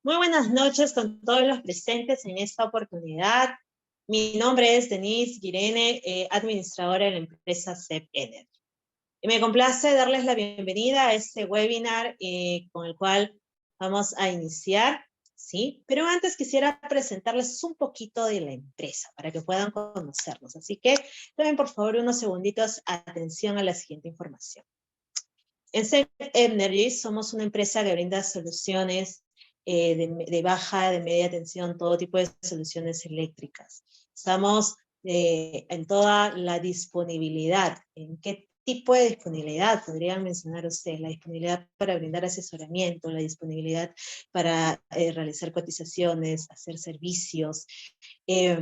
Muy buenas noches con todos los presentes en esta oportunidad. Mi nombre es Denise Guirene, administradora de la empresa CEP Energy. Y me complace darles la bienvenida a este webinar con el cual vamos a iniciar, ¿sí? Pero antes quisiera presentarles un poquito de la empresa para que puedan conocernos. Así que tomen por favor unos segunditos atención a la siguiente información. En CEP Energy somos una empresa que brinda soluciones de baja, de media tensión, todo tipo de soluciones eléctricas. Estamos en toda la disponibilidad. ¿En qué tipo de disponibilidad podrían mencionar ustedes? La disponibilidad para brindar asesoramiento, la disponibilidad para realizar cotizaciones, hacer servicios, eh,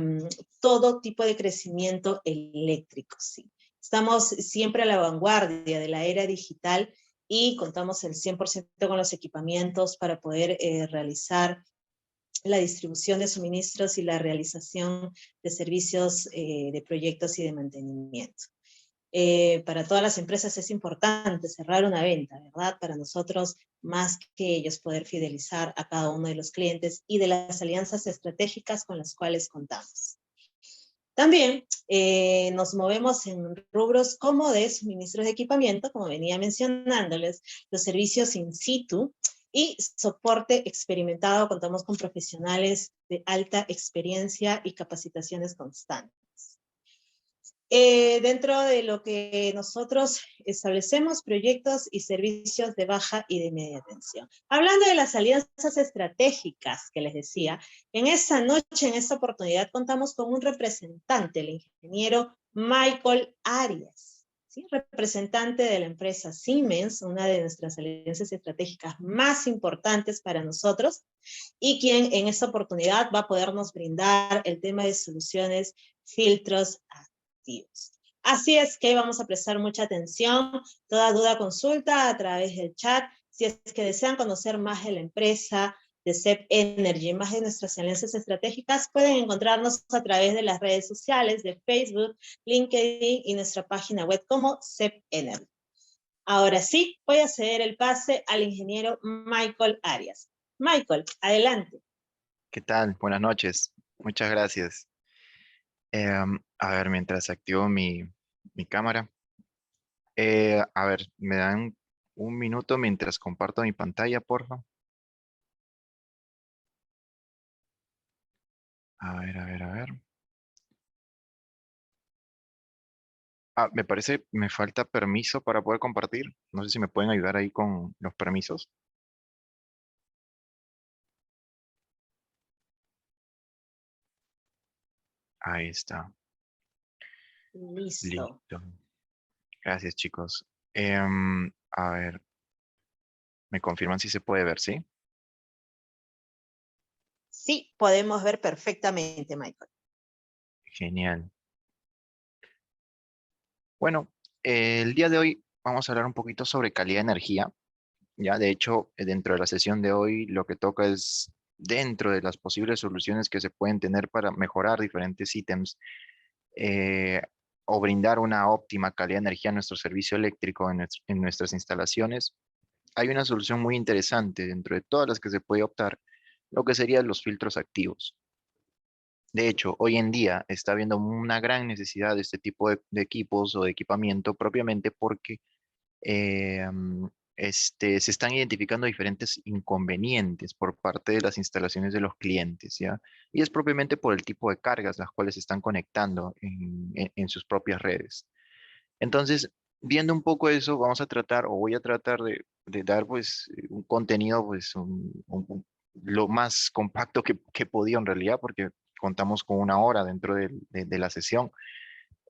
todo tipo de crecimiento eléctrico, ¿sí? Estamos siempre a la vanguardia de la era digital y contamos el 100% con los equipamientos para poder realizar la distribución de suministros y la realización de servicios de proyectos y de mantenimiento. Para todas las empresas es importante cerrar una venta, ¿verdad? Para nosotros, más que ellos, poder fidelizar a cada uno de los clientes y de las alianzas estratégicas con las cuales contamos. También nos movemos en rubros como de suministros de equipamiento, como venía mencionándoles, los servicios in situ y soporte experimentado. Contamos con profesionales de alta experiencia y capacitaciones constantes. Dentro de lo que nosotros establecemos proyectos y servicios de baja y de media tensión. Hablando de las alianzas estratégicas que les decía, en esta noche, en esta oportunidad, contamos con un representante, el ingeniero Michael Arias, ¿sí? Representante de la empresa Siemens, una de nuestras alianzas estratégicas más importantes para nosotros, y quien en esta oportunidad va a podernos brindar el tema de soluciones, filtros, activos. Así es que vamos a prestar mucha atención, toda duda consulta a través del chat, si es que desean conocer más de la empresa, de CEP Energy, más de nuestras alianzas estratégicas, pueden encontrarnos a través de las redes sociales de Facebook, LinkedIn y nuestra página web como CEP Energy. Ahora sí, voy a ceder el pase al ingeniero Michael Arias. Michael, adelante. ¿Qué tal? Buenas noches. Muchas gracias. A ver, mientras activo mi cámara. A ver, ¿me dan un minuto mientras comparto mi pantalla, porfa? A ver. Me parece, me falta permiso para poder compartir. No sé si me pueden ayudar ahí con los permisos. Ahí está. Listo. Listo. Gracias, chicos. A ver, me confirman si se puede ver, ¿sí? Sí, podemos ver perfectamente, Michael. Genial. Bueno, el día de hoy vamos a hablar un poquito sobre calidad de energía. Ya, de hecho, dentro de la sesión de hoy, lo que toca es dentro de las posibles soluciones que se pueden tener para mejorar diferentes ítems eh, o brindar una óptima calidad de energía a nuestro servicio eléctrico en nuestras instalaciones. Hay una solución muy interesante dentro de todas las que se puede optar, lo que serían los filtros activos. De hecho, hoy en día está habiendo una gran necesidad de este tipo de equipos o de equipamiento propiamente porque se están identificando diferentes inconvenientes por parte de las instalaciones de los clientes, ¿ya? Y es propiamente por el tipo de cargas las cuales se están conectando en sus propias redes. Entonces, viendo un poco eso, vamos a tratar, o voy a tratar de dar, pues, un contenido, pues, lo más compacto que podía en realidad, porque contamos con una hora dentro de la sesión.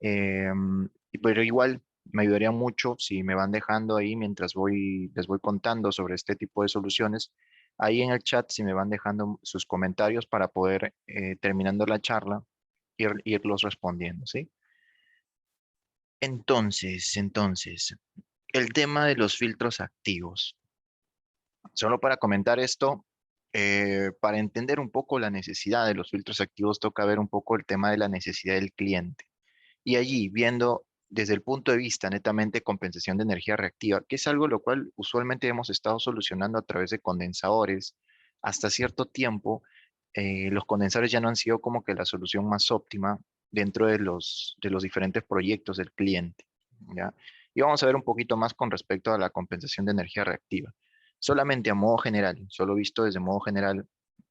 Pero igual me ayudaría mucho si me van dejando ahí mientras les voy contando sobre este tipo de soluciones. Ahí en el chat, si me van dejando sus comentarios para poder, terminando la charla, irlos respondiendo, ¿sí? Entonces, el tema de los filtros activos. Solo para comentar esto, para entender un poco la necesidad de los filtros activos, toca ver un poco el tema de la necesidad del cliente. Y allí, viendo desde el punto de vista netamente compensación de energía reactiva, que es algo lo cual usualmente hemos estado solucionando a través de condensadores, hasta cierto tiempo, los condensadores ya no han sido como que la solución más óptima dentro de los diferentes proyectos del cliente, ¿ya? Y vamos a ver un poquito más con respecto a la compensación de energía reactiva. Solamente a modo general, solo visto desde modo general,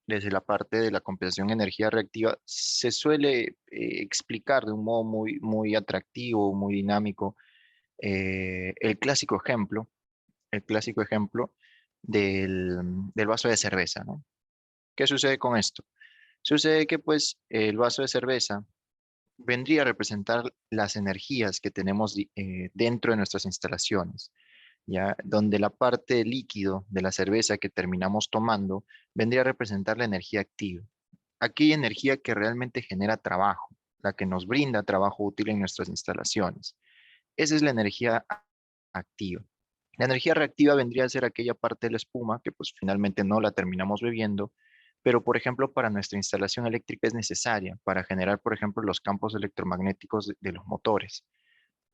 desde la parte de la compensación de energía reactiva, se suele explicar de un modo muy atractivo, muy dinámico, el clásico ejemplo del vaso de cerveza, ¿no? ¿Qué sucede con esto? Sucede que pues el vaso de cerveza vendría a representar las energías que tenemos dentro de nuestras instalaciones, ¿ya? Donde la parte líquido de la cerveza que terminamos tomando vendría a representar la energía activa. Aquella energía que realmente genera trabajo, la que nos brinda trabajo útil en nuestras instalaciones. Esa es la energía activa. La energía reactiva vendría a ser aquella parte de la espuma que pues finalmente no la terminamos bebiendo, pero por ejemplo para nuestra instalación eléctrica es necesaria para generar por ejemplo los campos electromagnéticos de los motores.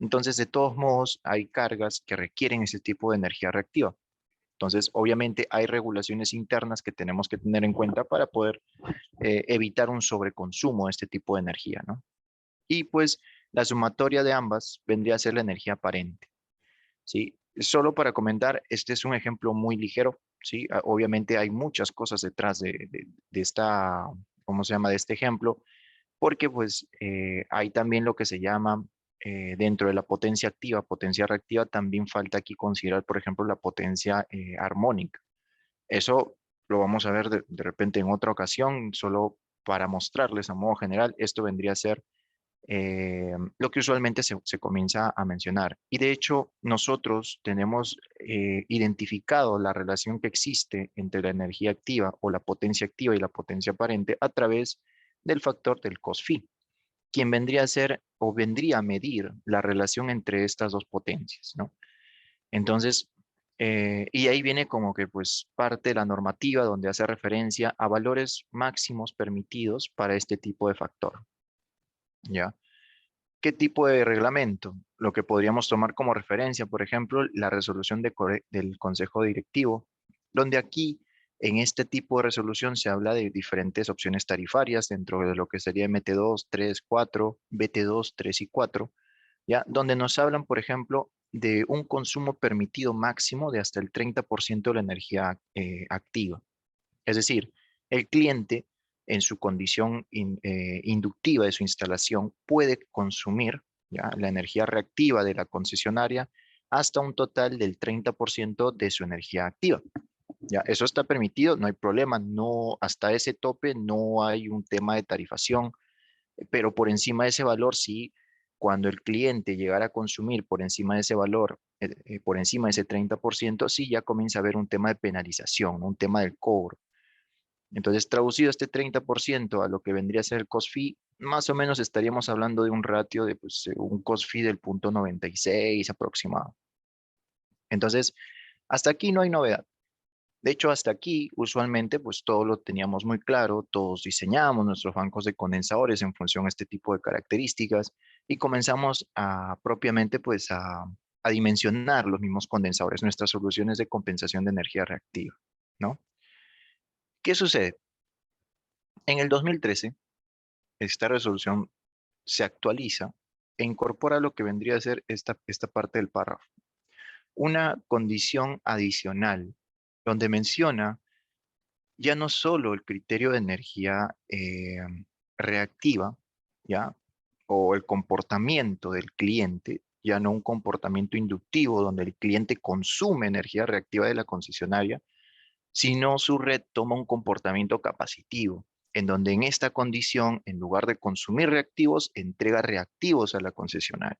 Entonces de todos modos hay cargas que requieren ese tipo de energía reactiva. Entonces obviamente hay regulaciones internas que tenemos que tener en cuenta para poder evitar un sobreconsumo de este tipo de energía, ¿no? Y pues la sumatoria de ambas vendría a ser la energía aparente. ¿Sí? Solo para comentar, este es un ejemplo muy ligero, ¿sí? Obviamente hay muchas cosas detrás de esta, ¿cómo se llama? De este ejemplo, porque pues hay también lo que se llama, dentro de la potencia activa, potencia reactiva, también falta aquí considerar, por ejemplo, la potencia armónica. Eso lo vamos a ver de repente en otra ocasión, solo para mostrarles a modo general, esto vendría a ser lo que usualmente se comienza a mencionar. Y de hecho, nosotros tenemos identificado la relación que existe entre la energía activa o la potencia activa y la potencia aparente a través del factor del cos-phi, quien vendría a ser o vendría a medir la relación entre estas dos potencias, ¿no? Entonces, y ahí viene como que pues parte de la normativa donde hace referencia a valores máximos permitidos para este tipo de factor, ¿ya? ¿Qué tipo de reglamento? Lo que podríamos tomar como referencia, por ejemplo, la resolución del Consejo Directivo, donde aquí, en este tipo de resolución, se habla de diferentes opciones tarifarias dentro de lo que sería MT2, 3, 4, BT2, 3 y 4, ¿ya? Donde nos hablan, por ejemplo, de un consumo permitido máximo de hasta el 30% de la energía activa. Es decir, el cliente en su condición inductiva de su instalación puede consumir, ¿ya?, la energía reactiva de la concesionaria hasta un total del 30% de su energía activa. ¿Ya? Eso está permitido, no hay problema, no, hasta ese tope no hay un tema de tarifación, pero por encima de ese valor sí, cuando el cliente llegara a consumir por encima de ese valor, por encima de ese 30%, sí ya comienza a haber un tema de penalización, ¿no?, un tema del cobro. Entonces, traducido este 30% a lo que vendría a ser el cost-fee, más o menos estaríamos hablando de un ratio de pues, un cost-fee del 0,96 aproximado. Entonces, hasta aquí no hay novedad. De hecho, hasta aquí, usualmente, pues todo lo teníamos muy claro, todos diseñábamos nuestros bancos de condensadores en función a este tipo de características y comenzamos a propiamente, pues, a dimensionar los mismos condensadores, nuestras soluciones de compensación de energía reactiva, ¿no? ¿Qué sucede? En el 2013, esta resolución se actualiza e incorpora lo que vendría a ser esta parte del párrafo. Una condición adicional donde menciona ya no solo el criterio de energía reactiva, ¿ya? O el comportamiento del cliente, ya no un comportamiento inductivo donde el cliente consume energía reactiva de la concesionaria, sino su red toma un comportamiento capacitivo, en donde en esta condición, en lugar de consumir reactivos, entrega reactivos a la concesionaria.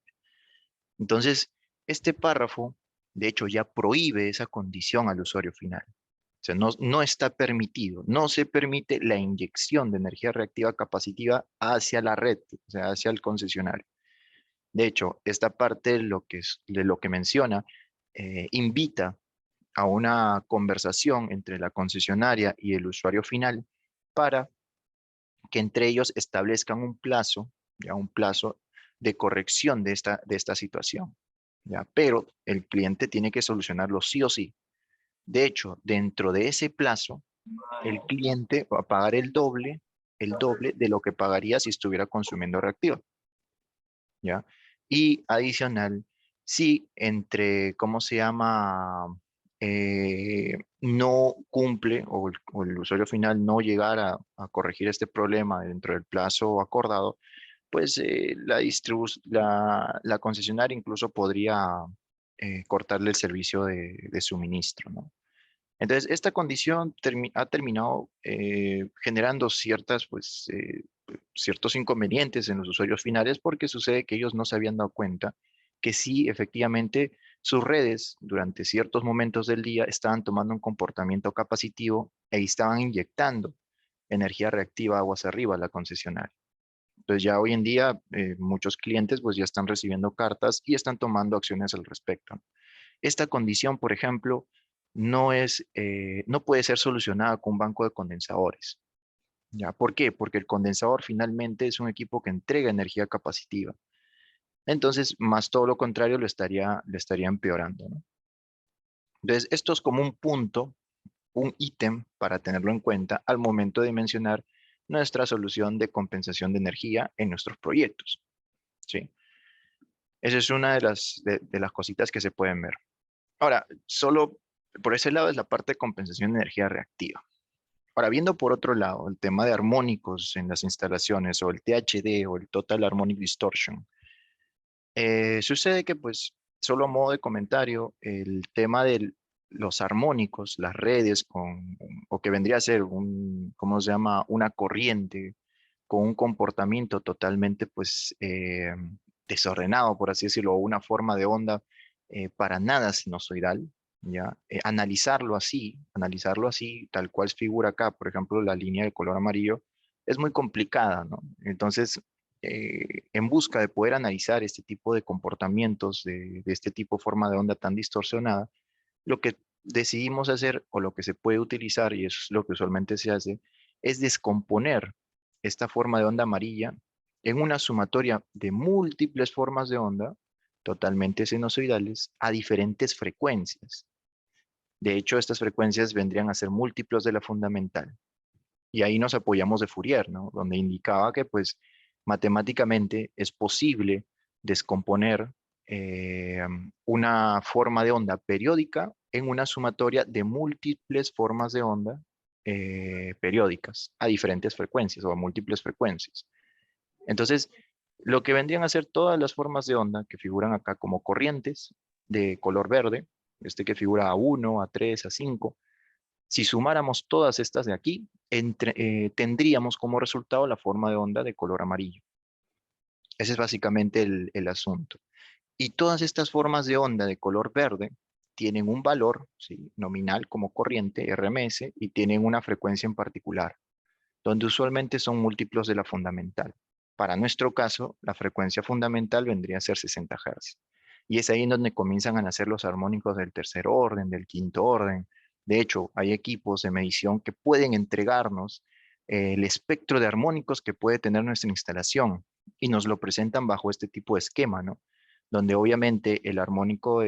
Entonces, este párrafo, de hecho, ya prohíbe esa condición al usuario final. O sea, no está permitido, no se permite la inyección de energía reactiva capacitiva hacia la red, o sea, hacia el concesionario. De hecho, esta parte de lo que menciona invita a una conversación entre la concesionaria y el usuario final para que entre ellos establezcan un plazo, ya un plazo de corrección de esta situación. ¿Ya? Pero el cliente tiene que solucionarlo sí o sí. De hecho, dentro de ese plazo, el cliente va a pagar el doble de lo que pagaría si estuviera consumiendo reactiva, ¿ya? Y adicional, si entre, ¿cómo se llama? No cumple o el usuario final no llegara a corregir este problema dentro del plazo acordado, pues la concesionaria incluso podría cortarle el servicio de suministro, ¿no? Entonces, esta condición ha terminado generando ciertos inconvenientes en los usuarios finales porque sucede que ellos no se habían dado cuenta que sí, efectivamente, sus redes durante ciertos momentos del día estaban tomando un comportamiento capacitivo e estaban inyectando energía reactiva aguas arriba a la concesionaria. Entonces ya hoy en día muchos clientes pues ya están recibiendo cartas y están tomando acciones al respecto, ¿no? Esta condición, por ejemplo, no puede ser solucionada con un banco de condensadores. ¿Ya? ¿Por qué? Porque el condensador finalmente es un equipo que entrega energía capacitiva. Entonces, más todo lo contrario le estaría empeorando, ¿no? Entonces, esto es como un punto, un ítem para tenerlo en cuenta al momento de mencionar nuestra solución de compensación de energía en nuestros proyectos, ¿sí? Esa es una de las cositas que se pueden ver. Ahora, solo por ese lado es la parte de compensación de energía reactiva. Ahora, viendo por otro lado el tema de armónicos en las instalaciones o el THD o el Total Harmonic Distortion, sucede que pues solo a modo de comentario, el tema de los armónicos, las redes o que vendría a ser ¿cómo se llama? Una corriente con un comportamiento totalmente pues desordenado, por así decirlo, o una forma de onda para nada sinusoidal, ¿ya? Analizarlo así, tal cual figura acá, por ejemplo, la línea de color amarillo, es muy complicada, ¿no? Entonces, en busca de poder analizar este tipo de comportamientos, de este tipo de forma de onda tan distorsionada, lo que decidimos hacer o lo que se puede utilizar, y es lo que usualmente se hace, es descomponer esta forma de onda amarilla en una sumatoria de múltiples formas de onda totalmente sinusoidales a diferentes frecuencias. De hecho, estas frecuencias vendrían a ser múltiplos de la fundamental. Y ahí nos apoyamos de Fourier, ¿no? Donde indicaba que, pues, matemáticamente es posible descomponer eh, una forma de onda periódica en una sumatoria de múltiples formas de onda periódicas a diferentes frecuencias o a múltiples frecuencias. Entonces, lo que vendrían a ser todas las formas de onda que figuran acá como corrientes de color verde, este que figura a 1, a 3, a 5, si sumáramos todas estas de aquí, tendríamos como resultado la forma de onda de color amarillo. Ese es básicamente el asunto. Y todas estas formas de onda de color verde tienen un valor, ¿sí?, nominal como corriente, RMS, y tienen una frecuencia en particular, donde usualmente son múltiplos de la fundamental. Para nuestro caso, la frecuencia fundamental vendría a ser 60 Hz. Y es ahí en donde comienzan a nacer los armónicos del tercer orden, del quinto orden. De hecho, hay equipos de medición que pueden entregarnos el espectro de armónicos que puede tener nuestra instalación y nos lo presentan bajo este tipo de esquema, ¿no? Donde obviamente el armónico,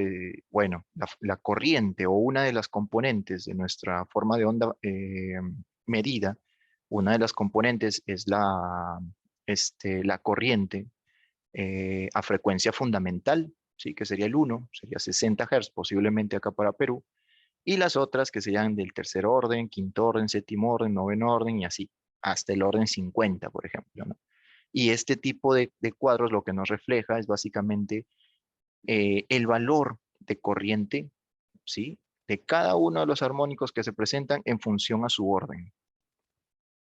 bueno, la corriente o una de las componentes de nuestra forma de onda medida, una de las componentes es la corriente a frecuencia fundamental, ¿sí? Que sería el 1, sería 60 Hz, posiblemente acá para Perú, y las otras que serían del tercer orden, quinto orden, séptimo orden, noveno orden y así, hasta el orden 50, por ejemplo, ¿no? Y este tipo de cuadros lo que nos refleja es básicamente el valor de corriente, ¿sí?, de cada uno de los armónicos que se presentan en función a su orden.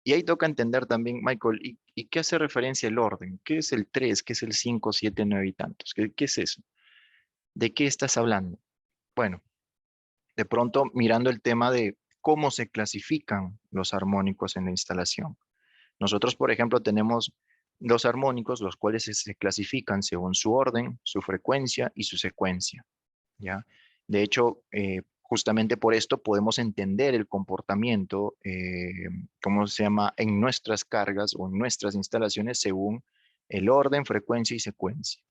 Y ahí toca entender también, Michael, ¿y qué hace referencia el orden? ¿Qué es el 3? ¿Qué es el 5, 7, 9 y tantos? ¿Qué es eso? ¿De qué estás hablando? Bueno, de pronto mirando el tema de cómo se clasifican los armónicos en la instalación. Nosotros, por ejemplo, tenemos los armónicos, los cuales se clasifican según su orden, su frecuencia y su secuencia, ¿ya? De hecho, justamente por esto podemos entender el comportamiento, ¿cómo se llama?, en nuestras cargas o en nuestras instalaciones según el orden, frecuencia y secuencia.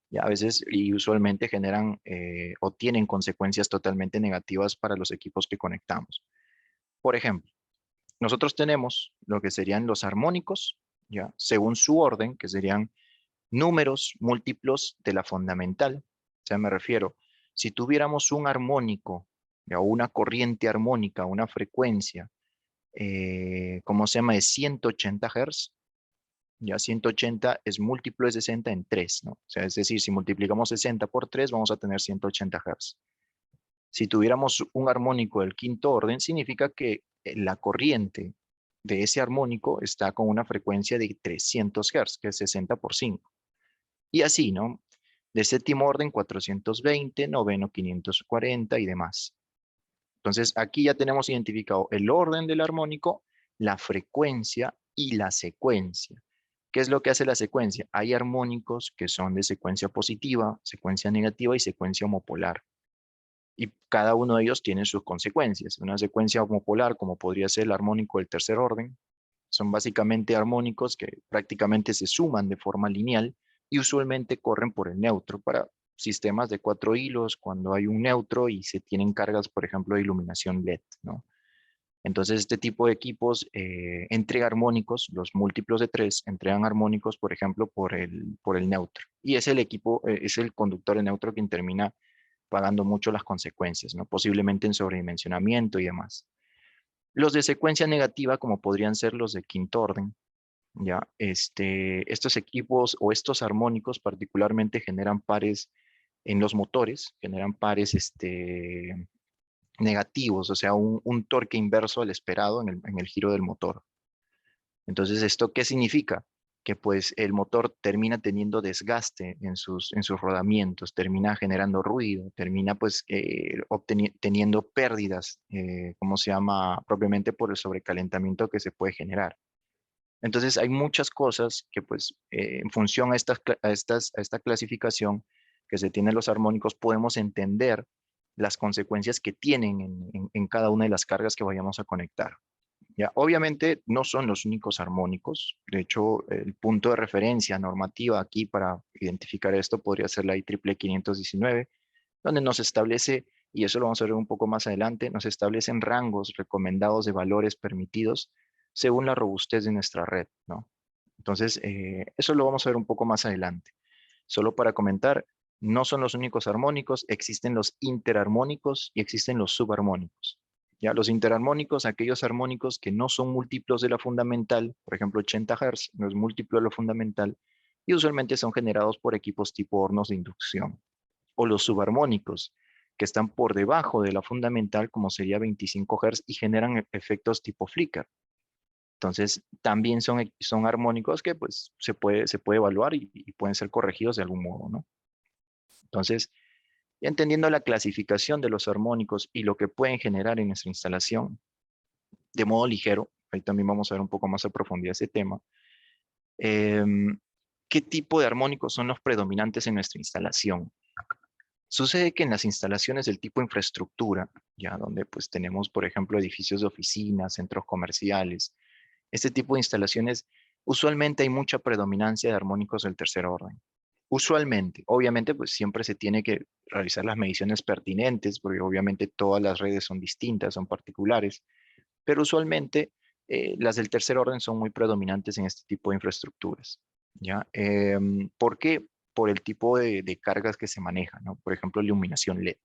Ya a veces y usualmente generan o tienen consecuencias totalmente negativas para los equipos que conectamos. Por ejemplo, nosotros tenemos lo que serían los armónicos, ¿ya? Según su orden, que serían números múltiplos de la fundamental. O sea, me refiero, si tuviéramos un armónico, ¿ya? O una corriente armónica, una frecuencia, ¿cómo se llama? De 180 Hz, ya 180 es múltiplo de 60 en 3, ¿no? O sea, es decir, si multiplicamos 60 por 3, vamos a tener 180 Hz. Si tuviéramos un armónico del quinto orden, significa que la corriente de ese armónico está con una frecuencia de 300 Hz, que es 60 por 5. Y así, ¿no? De séptimo orden, 420, noveno, 540 y demás. Entonces, aquí ya tenemos identificado el orden del armónico, la frecuencia y la secuencia. ¿Qué es lo que hace la secuencia? Hay armónicos que son de secuencia positiva, secuencia negativa y secuencia homopolar. Y cada uno de ellos tiene sus consecuencias. Una secuencia homopolar, como podría ser el armónico del tercer orden, son básicamente armónicos que prácticamente se suman de forma lineal y usualmente corren por el neutro para sistemas de 4 hilos cuando hay un neutro y se tienen cargas, por ejemplo, de iluminación LED, ¿no? Entonces, este tipo de equipos entrega armónicos, los múltiplos de 3 entregan armónicos, por ejemplo, por el neutro. Y es el equipo, es el conductor de neutro quien termina pagando mucho las consecuencias, ¿no? Posiblemente en sobredimensionamiento y demás. Los de secuencia negativa, como podrían ser los de quinto orden, ¿ya? Estos equipos o estos armónicos particularmente generan pares en los motores, generan pares negativos, o sea, un torque inverso al esperado en el giro del motor. Entonces, ¿esto qué significa? Que pues el motor termina teniendo desgaste en sus rodamientos, termina generando ruido, termina pues teniendo pérdidas, ¿cómo se llama? Propiamente por el sobrecalentamiento que se puede generar. Entonces hay muchas cosas que pues en función a esta clasificación que se tienen los armónicos podemos entender las consecuencias que tienen en cada una de las cargas que vayamos a conectar. Ya, obviamente no son los únicos armónicos. De hecho, el punto de referencia normativa aquí para identificar esto podría ser la IEEE 519, donde nos establece, y eso lo vamos a ver un poco más adelante, nos establecen rangos recomendados de valores permitidos según la robustez de nuestra red, ¿no? Entonces, eso lo vamos a ver un poco más adelante. Solo para comentar, no son los únicos armónicos, existen los interarmónicos y existen los subarmónicos. Ya, los interarmónicos, aquellos armónicos que no son múltiplos de la fundamental, por ejemplo 80 Hz, no es múltiplo de la fundamental, y usualmente son generados por equipos tipo hornos de inducción. O los subarmónicos, que están por debajo de la fundamental, como sería 25 Hz, y generan efectos tipo flicker. Entonces, también son armónicos que pues se puede evaluar y pueden ser corregidos de algún modo, ¿no? Entonces, ya entendiendo la clasificación de los armónicos y lo que pueden generar en nuestra instalación, de modo ligero, ahí también vamos a ver un poco más a profundidad ese tema, ¿qué tipo de armónicos son los predominantes en nuestra instalación? Sucede que en las instalaciones del tipo infraestructura, ya donde pues tenemos, por ejemplo, edificios de oficinas, centros comerciales, este tipo de instalaciones, usualmente hay mucha predominancia de armónicos del tercer orden. Usualmente, obviamente, pues siempre se tiene que realizar las mediciones pertinentes, porque obviamente todas las redes son distintas, son particulares, pero usualmente las del tercer orden son muy predominantes en este tipo de infraestructuras, ¿ya? ¿Por qué? Por el tipo de cargas que se manejan, ¿no? Por ejemplo, iluminación LED.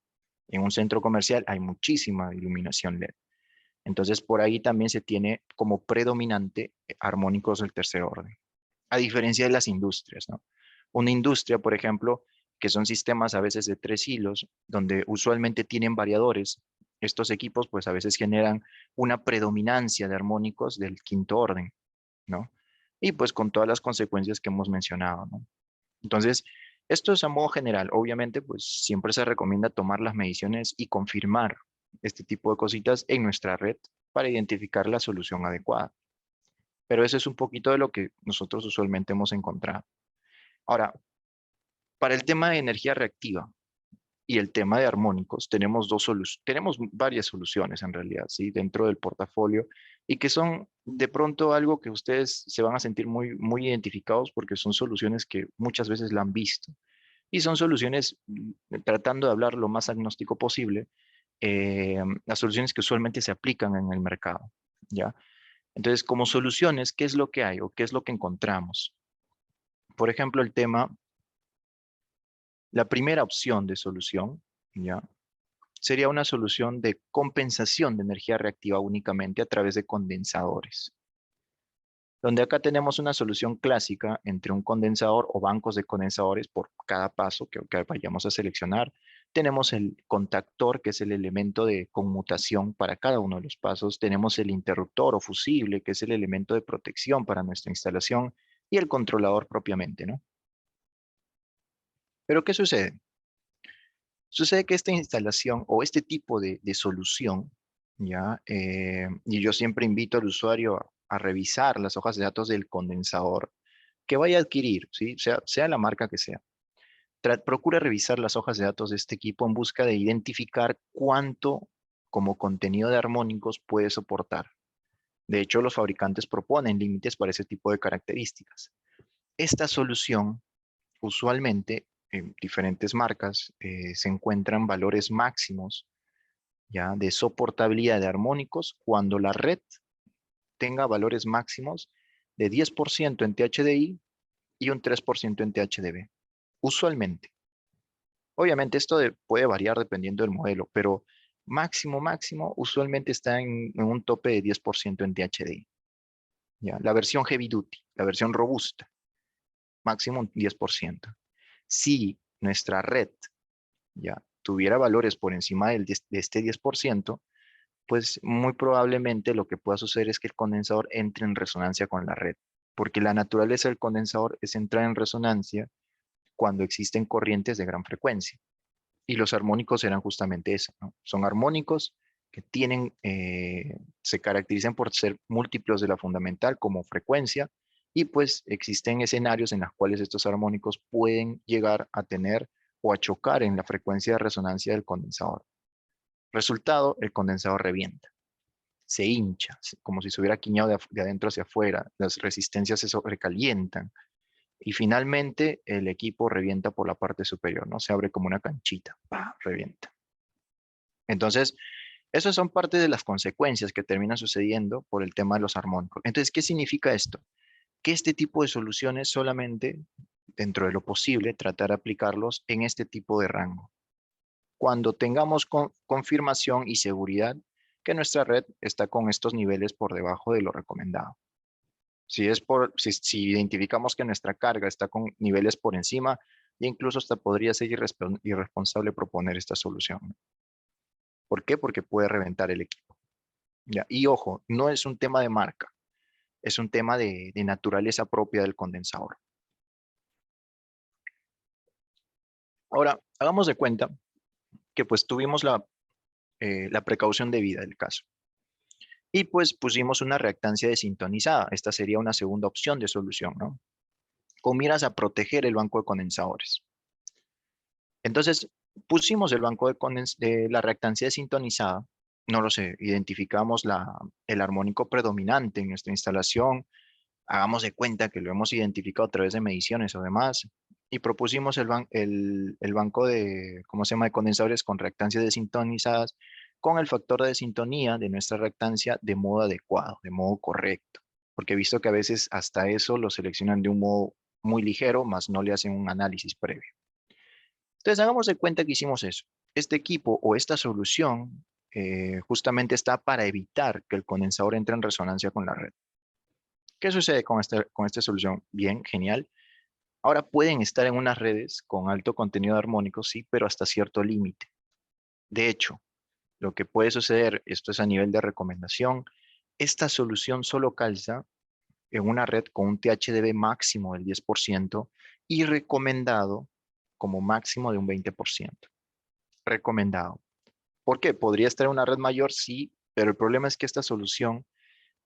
En un centro comercial hay muchísima iluminación LED. Entonces, por ahí también se tiene como predominante armónicos del tercer orden. A diferencia de las industrias, ¿no? Una industria, por ejemplo, que son sistemas a veces de 3 hilos, donde usualmente tienen variadores, estos equipos pues a veces generan una predominancia de armónicos del quinto orden, ¿no? Y pues con todas las consecuencias que hemos mencionado, ¿no? Entonces, esto es a modo general. Obviamente, pues siempre se recomienda tomar las mediciones y confirmar este tipo de cositas en nuestra red para identificar la solución adecuada. Pero eso es un poquito de lo que nosotros usualmente hemos encontrado. Ahora, para el tema de energía reactiva y el tema de armónicos, tenemos varias soluciones en realidad, ¿sí? Dentro del portafolio y que son de pronto algo que ustedes se van a sentir muy identificados porque son soluciones que muchas veces la han visto. Y son soluciones, tratando de hablar lo más agnóstico posible, las soluciones que usualmente se aplican en el mercado, ¿ya? Entonces, como soluciones, ¿qué es lo que hay o qué es lo que encontramos? Por ejemplo, la primera opción de solución, ¿ya? Sería una solución de compensación de energía reactiva únicamente a través de condensadores. Donde acá tenemos una solución clásica entre un condensador o bancos de condensadores por cada paso que vayamos a seleccionar. Tenemos el contactor, que es el elemento de conmutación para cada uno de los pasos. Tenemos el interruptor o fusible, que es el elemento de protección para nuestra instalación. Y el controlador propiamente, ¿no? Pero ¿qué sucede? Sucede que esta instalación o este tipo de solución, ¿ya? Y yo siempre invito al usuario a revisar las hojas de datos del condensador que vaya a adquirir, ¿sí? Sea la marca que sea. Procura revisar las hojas de datos de este equipo en busca de identificar cuánto como contenido de armónicos puede soportar. De hecho, los fabricantes proponen límites para ese tipo de características. Esta solución, usualmente, en diferentes marcas, se encuentran valores máximos ya de soportabilidad de armónicos cuando la red tenga valores máximos de 10% en THDI y un 3% en THDB. Usualmente. Obviamente esto puede variar dependiendo del modelo, pero máximo, usualmente está en un tope de 10% en THDI. ¿Ya? La versión heavy duty, la versión robusta, máximo un 10%. Si nuestra red ya tuviera valores por encima de este 10%, pues muy probablemente lo que pueda suceder es que el condensador entre en resonancia con la red, porque la naturaleza del condensador es entrar en resonancia cuando existen corrientes de gran frecuencia. Y los armónicos eran justamente eso, ¿no? Son armónicos que se caracterizan por ser múltiplos de la fundamental como frecuencia, y pues existen escenarios en los cuales estos armónicos pueden llegar a tener o a chocar en la frecuencia de resonancia del condensador. Resultado, el condensador revienta, se hincha, como si se hubiera quiñado de adentro hacia afuera, las resistencias se sobrecalientan y finalmente el equipo revienta por la parte superior, ¿no? Se abre como una canchita, ¡pah! Revienta. Entonces, esas son parte de las consecuencias que terminan sucediendo por el tema de los armónicos. Entonces, ¿qué significa esto? Que este tipo de soluciones solamente, dentro de lo posible, tratar de aplicarlos en este tipo de rango. Cuando tengamos confirmación y seguridad que nuestra red está con estos niveles por debajo de lo recomendado. Si identificamos que nuestra carga está con niveles por encima, e incluso hasta podría ser irresponsable proponer esta solución, ¿no? ¿Por qué? Porque puede reventar el equipo. ¿Ya? Y ojo, no es un tema de marca, es un tema de naturaleza propia del condensador. Ahora, hagamos de cuenta que pues tuvimos la precaución debida del caso. Y pues pusimos una reactancia desintonizada. Esta sería una segunda opción de solución, ¿no? Con miras a proteger el banco de condensadores. Entonces, pusimos el banco de la reactancia desintonizada, no lo sé, identificamos el armónico predominante en nuestra instalación, hagamos de cuenta que lo hemos identificado a través de mediciones o demás, y propusimos el banco ¿cómo se llama?, de condensadores con reactancias desintonizadas, con el factor de sintonía de nuestra reactancia de modo adecuado, de modo correcto, porque he visto que a veces hasta eso lo seleccionan de un modo muy ligero, más no le hacen un análisis previo. Entonces, hagamos de cuenta que hicimos eso. Este equipo o esta solución justamente está para evitar que el condensador entre en resonancia con la red. ¿Qué sucede con esta solución? Bien, genial. Ahora pueden estar en unas redes con alto contenido de armónicos, sí, pero hasta cierto límite. De hecho, lo que puede suceder, esto es a nivel de recomendación, esta solución solo calza en una red con un THDB máximo del 10% y recomendado como máximo de un 20%. Recomendado. ¿Por qué? ¿Podría estar en una red mayor? Sí, pero el problema es que esta solución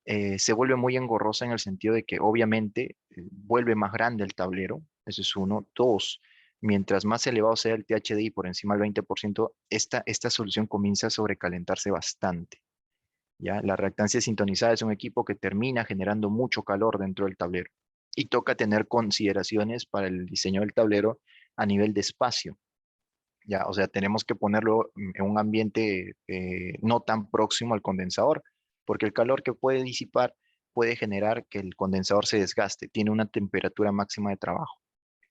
se vuelve muy engorrosa en el sentido de que obviamente vuelve más grande el tablero, eso es uno. Dos, mientras más elevado sea el THDI por encima del 20%, esta solución comienza a sobrecalentarse bastante. ¿Ya? La reactancia sintonizada es un equipo que termina generando mucho calor dentro del tablero y toca tener consideraciones para el diseño del tablero a nivel de espacio. ¿Ya? O sea, tenemos que ponerlo en un ambiente no tan próximo al condensador, porque el calor que puede disipar puede generar que el condensador se desgaste, tiene una temperatura máxima de trabajo.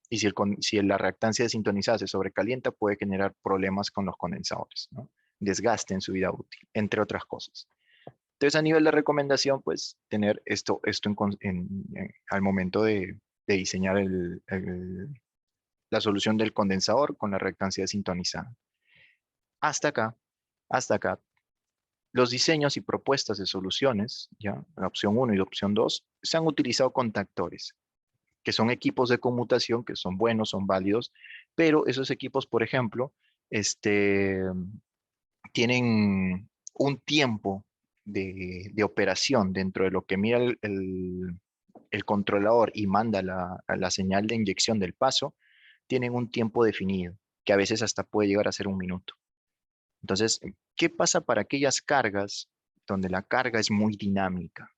Y si la reactancia desintonizada se sobrecalienta, puede generar problemas con los condensadores, ¿no? Desgaste en su vida útil, entre otras cosas. Entonces, a nivel de recomendación, pues, tener esto al momento de diseñar la solución del condensador con la reactancia desintonizada. Hasta acá, hasta acá, los diseños y propuestas de soluciones, ya, la opción 1 y la opción 2, se han utilizado contactores, que son equipos de conmutación que son buenos, son válidos, pero esos equipos, por ejemplo, tienen un tiempo de operación dentro de lo que mira el controlador y manda la señal de inyección del paso, tienen un tiempo definido, que a veces hasta puede llegar a ser 1 minuto. Entonces, ¿qué pasa para aquellas cargas donde la carga es muy dinámica,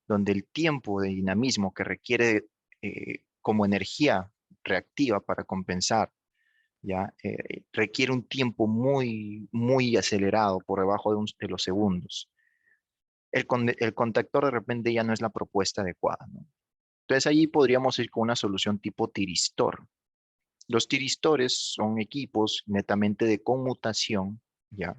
donde el tiempo de dinamismo que requiere como energía reactiva para compensar, ya requiere un tiempo muy, muy acelerado por debajo de los segundos? El contactor de repente ya no es la propuesta adecuada, ¿no? Entonces allí podríamos ir con una solución tipo tiristor. Los tiristores son equipos netamente de conmutación, ¿ya?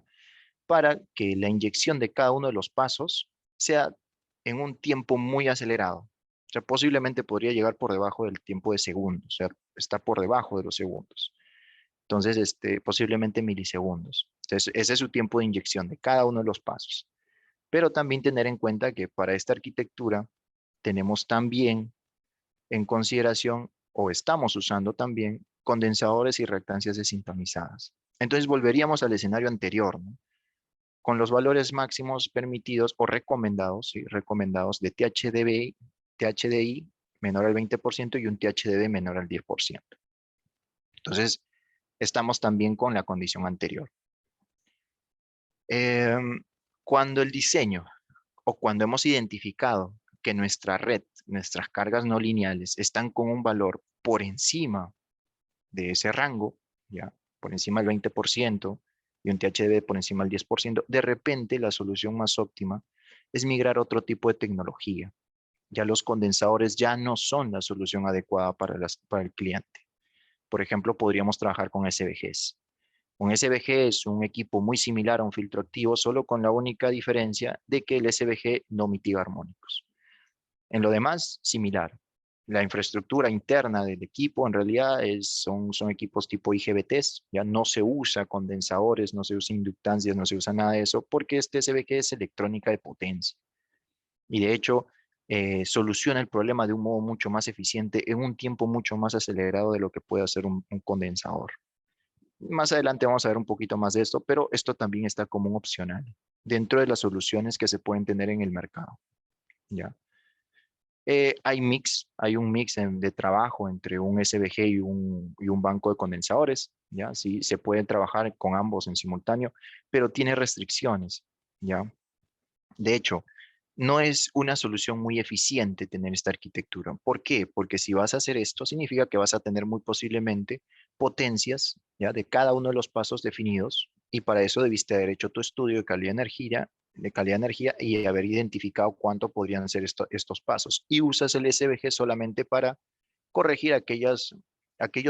Para que la inyección de cada uno de los pasos sea en un tiempo muy acelerado. O sea, posiblemente podría llegar por debajo del tiempo de segundos, o sea, está por debajo de los segundos. Entonces, posiblemente milisegundos. Entonces, ese es su tiempo de inyección de cada uno de los pasos. Pero también tener en cuenta que para esta arquitectura tenemos también en consideración, o estamos usando también, condensadores y reactancias desintonizadas. Entonces volveríamos al escenario anterior, ¿no? Con los valores máximos permitidos o recomendados, ¿sí? Recomendados de THDI menor al 20% y un THDD menor al 10%. Entonces, estamos también con la condición anterior. Cuando el diseño o cuando hemos identificado que nuestra red, nuestras cargas no lineales están con un valor por encima de ese rango, ya, por encima del 20% y un THD por encima del 10%, de repente la solución más óptima es migrar a otro tipo de tecnología. Ya los condensadores ya no son la solución adecuada para el cliente. Por ejemplo, podríamos trabajar con SVGs. Un SVG es un equipo muy similar a un filtro activo, solo con la única diferencia de que el SVG no mitiga armónicos. En lo demás, similar. La infraestructura interna del equipo en realidad son equipos tipo IGBTs, ya no se usa condensadores, no se usa inductancias, no se usa nada de eso, porque este SVG es electrónica de potencia. Y de hecho, soluciona el problema de un modo mucho más eficiente en un tiempo mucho más acelerado de lo que puede hacer un condensador. Más adelante vamos a ver un poquito más de esto, pero esto también está como un opcional dentro de las soluciones que se pueden tener en el mercado, ¿ya? Hay un mix de trabajo entre un SVG y un banco de condensadores, ¿ya? Sí, se puede trabajar con ambos en simultáneo, pero tiene restricciones, ¿ya? De hecho, no es una solución muy eficiente tener esta arquitectura. ¿Por qué? Porque si vas a hacer esto, significa que vas a tener muy posiblemente potencias, ¿ya? De cada uno de los pasos definidos, y para eso debiste haber hecho tu estudio de calidad de energía y haber identificado cuánto podrían ser estos pasos. Y usas el SVG solamente para corregir aquellos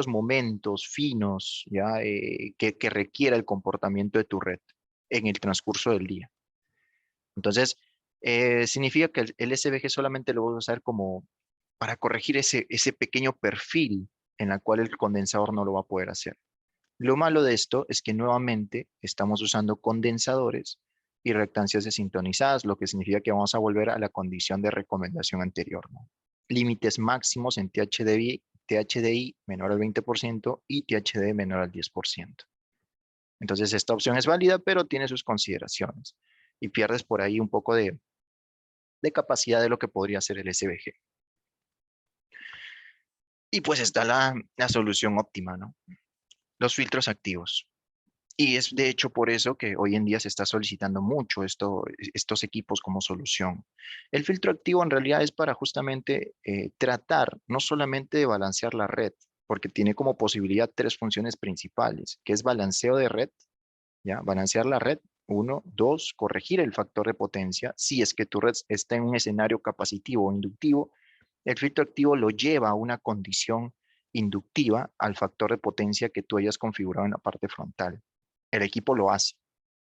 momentos finos, ¿ya? Que requiera el comportamiento de tu red en el transcurso del día. Entonces, significa que el SVG solamente lo voy a usar como para corregir ese pequeño perfil en el cual el condensador no lo va a poder hacer. Lo malo de esto es que nuevamente estamos usando condensadores y reactancias desintonizadas, lo que significa que vamos a volver a la condición de recomendación anterior, ¿no? Límites máximos en THDI menor al 20% y THD menor al 10%. Entonces, esta opción es válida, pero tiene sus consideraciones y pierdes por ahí un poco de capacidad de lo que podría ser el SVG. Y pues está la solución óptima, ¿no? Los filtros activos. Y es de hecho por eso que hoy en día se está solicitando mucho estos equipos como solución. El filtro activo en realidad es para justamente tratar no solamente de balancear la red, porque tiene como posibilidad 3 funciones principales, que es balanceo de red, ¿ya? Balancear la red, Uno, dos, corregir el factor de potencia. Si es que tu red está en un escenario capacitivo o inductivo, el filtro activo lo lleva a una condición inductiva al factor de potencia que tú hayas configurado en la parte frontal. El equipo lo hace.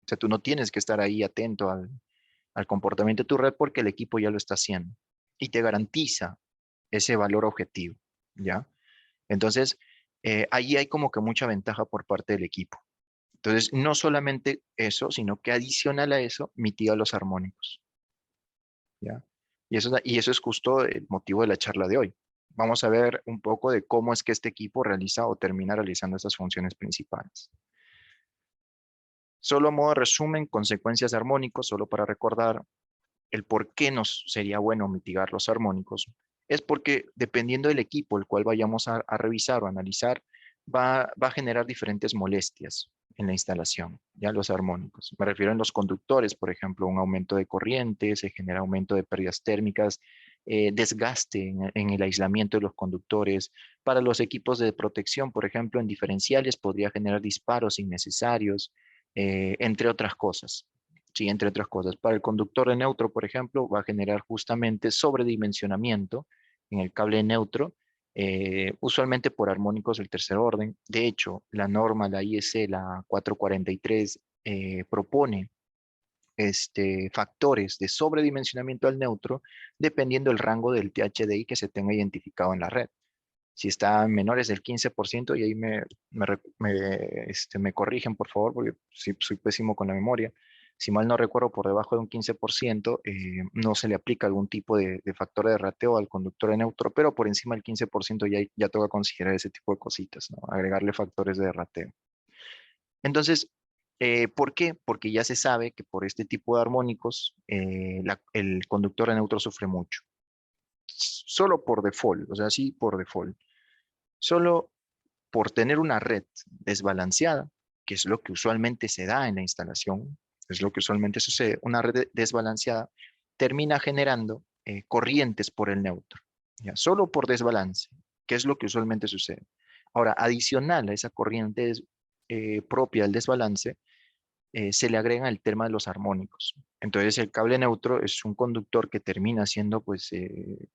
O sea, tú no tienes que estar ahí atento al comportamiento de tu red porque el equipo ya lo está haciendo y te garantiza ese valor objetivo, ¿ya? Entonces, ahí hay como que mucha ventaja por parte del equipo. Entonces, no solamente eso, sino que adicional a eso, mitiga los armónicos, ¿ya? Y eso es justo el motivo de la charla de hoy. Vamos a ver un poco de cómo es que este equipo realiza o termina realizando estas funciones principales. Solo a modo de resumen, consecuencias de armónicos, solo para recordar el por qué nos sería bueno mitigar los armónicos, es porque dependiendo del equipo el cual vayamos a revisar o analizar, va a generar diferentes molestias en la instalación, ya los armónicos. Me refiero a los conductores, por ejemplo, un aumento de corriente, se genera aumento de pérdidas térmicas, desgaste en el aislamiento de los conductores. Para los equipos de protección, por ejemplo, en diferenciales podría generar disparos innecesarios, entre otras cosas. Sí, entre otras cosas. Para el conductor de neutro, por ejemplo, va a generar justamente sobredimensionamiento en el cable neutro, usualmente por armónicos del tercer orden. De hecho, la norma, la IEC, la 443, propone factores de sobredimensionamiento al neutro dependiendo del rango del THDI que se tenga identificado en la red. Si está en menores del 15%, y ahí me corrigen, por favor, porque sí, soy pésimo con la memoria. Si mal no recuerdo, por debajo de un 15%, no se le aplica algún tipo de factor de rateo al conductor de neutro, pero por encima del 15% ya toca considerar ese tipo de cositas, ¿no? Agregarle factores de rateo. Entonces, ¿por qué? Porque ya se sabe que por este tipo de armónicos, el conductor de neutro sufre mucho. Solo por default, o sea, sí por default. Solo por tener una red desbalanceada, que es lo que usualmente se da en la instalación, es lo que usualmente sucede, una red desbalanceada termina generando corrientes por el neutro, ¿ya? Solo por desbalance, que es lo que usualmente sucede. Ahora, adicional a esa corriente propia del desbalance, se le agrega el tema de los armónicos. Entonces, el cable neutro es un conductor que termina siendo, pues,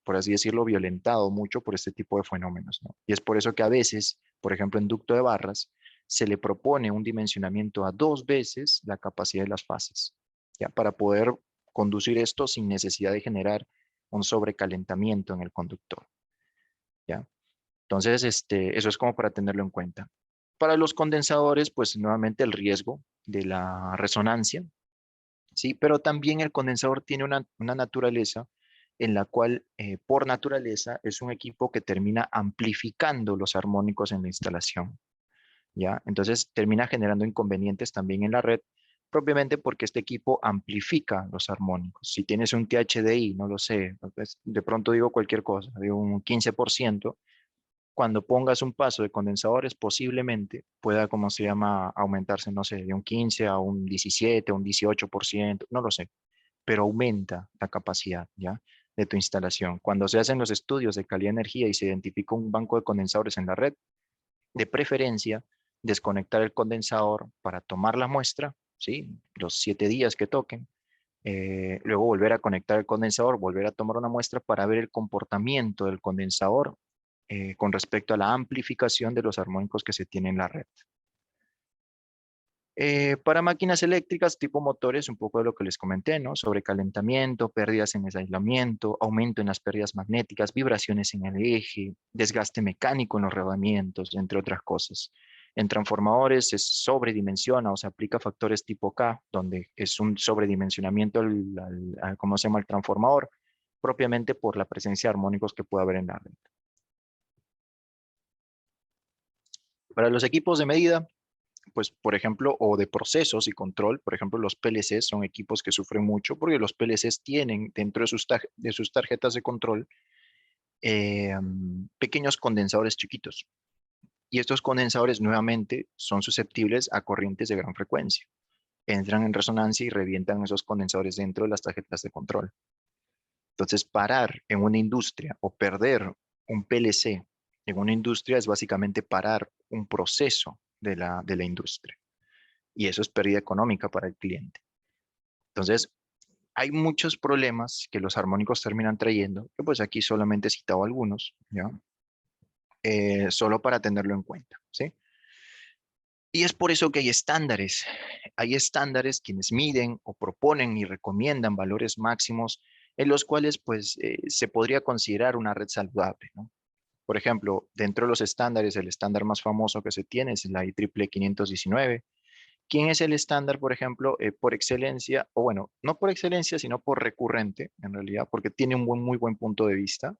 por así decirlo, violentado mucho por este tipo de fenómenos, ¿no? Y es por eso que a veces, por ejemplo, en ducto de barras, se le propone un dimensionamiento a 2 veces la capacidad de las fases, ¿ya? Para poder conducir esto sin necesidad de generar un sobrecalentamiento en el conductor, ¿ya? Entonces, eso es como para tenerlo en cuenta. Para los condensadores, pues nuevamente el riesgo de la resonancia, ¿sí? Pero también el condensador tiene una naturaleza en la cual, por naturaleza, es un equipo que termina amplificando los armónicos en la instalación, ¿ya? Entonces, termina generando inconvenientes también en la red, propiamente porque este equipo amplifica los armónicos. Si tienes un THDI, no lo sé, pues, de pronto digo cualquier cosa, de un 15%, cuando pongas un paso de condensadores, posiblemente pueda, como se llama, aumentarse, no sé, de un 15 a un 17, a un 18%, no lo sé, pero aumenta la capacidad, ¿ya? De tu instalación. Cuando se hacen los estudios de calidad de energía y se identifica un banco de condensadores en la red, de preferencia, desconectar el condensador para tomar la muestra, ¿sí? Los 7 días que toquen, luego volver a conectar el condensador, volver a tomar una muestra para ver el comportamiento del condensador con respecto a la amplificación de los armónicos que se tiene en la red. Para máquinas eléctricas tipo motores, un poco de lo que les comenté, ¿no? Sobrecalentamiento, pérdidas en el aislamiento, aumento en las pérdidas magnéticas, vibraciones en el eje, desgaste mecánico en los rodamientos, entre otras cosas. En transformadores se sobredimensiona o se aplica factores tipo K, donde es un sobredimensionamiento ¿cómo se llama? El transformador, propiamente por la presencia de armónicos que puede haber en la red. Para los equipos de medida, pues, por ejemplo, o de procesos y control, por ejemplo, los PLCs son equipos que sufren mucho porque los PLCs tienen dentro de sus tarjetas de control pequeños condensadores chiquitos. Y estos condensadores nuevamente son susceptibles a corrientes de gran frecuencia. Entran en resonancia y revientan esos condensadores dentro de las tarjetas de control. Entonces, parar en una industria o perder un PLC en una industria es básicamente parar un proceso de la industria. Y eso es pérdida económica para el cliente. Entonces, hay muchos problemas que los armónicos terminan trayendo, que pues aquí solamente he citado algunos, ¿ya? Solo para tenerlo en cuenta, ¿sí? Y es por eso que hay estándares quienes miden o proponen y recomiendan valores máximos en los cuales pues se podría considerar una red saludable, ¿no? Por ejemplo, dentro de los estándares, el estándar más famoso que se tiene es la IEEE 519. ¿Quién es el estándar, por ejemplo, por excelencia, o bueno, no por excelencia, sino por recurrente, en realidad, porque tiene un muy buen punto de vista?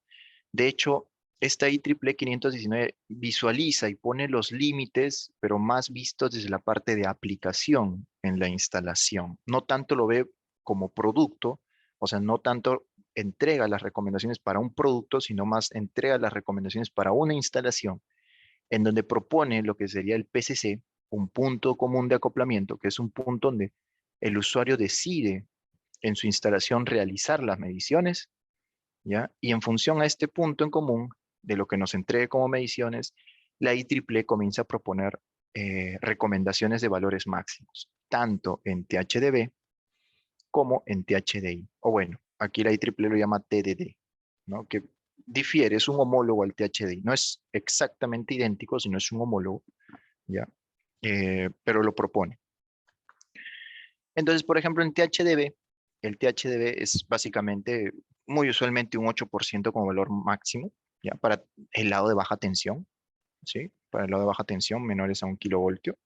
De hecho, esta IEEE 519 visualiza y pone los límites, pero más vistos desde la parte de aplicación en la instalación. No tanto lo ve como producto, o sea, no tanto entrega las recomendaciones para un producto, sino más entrega las recomendaciones para una instalación, en donde propone lo que sería el PCC, un punto común de acoplamiento, que es un punto donde el usuario decide en su instalación realizar las mediciones, ¿ya? Y en función a este punto en común de lo que nos entregue como mediciones, la IEEE comienza a proponer recomendaciones de valores máximos, tanto en THDB como en THDI. O bueno, aquí la IEEE lo llama TDD, ¿no? Que difiere, es un homólogo al THDI. No es exactamente idéntico, sino es un homólogo, ¿ya? Pero lo propone. Entonces, por ejemplo, en THDB, el THDB es básicamente, muy usualmente un 8% como valor máximo, ¿ya? Para el lado de baja tensión, ¿sí? Para el lado de baja tensión, menores a 1 kilovoltio.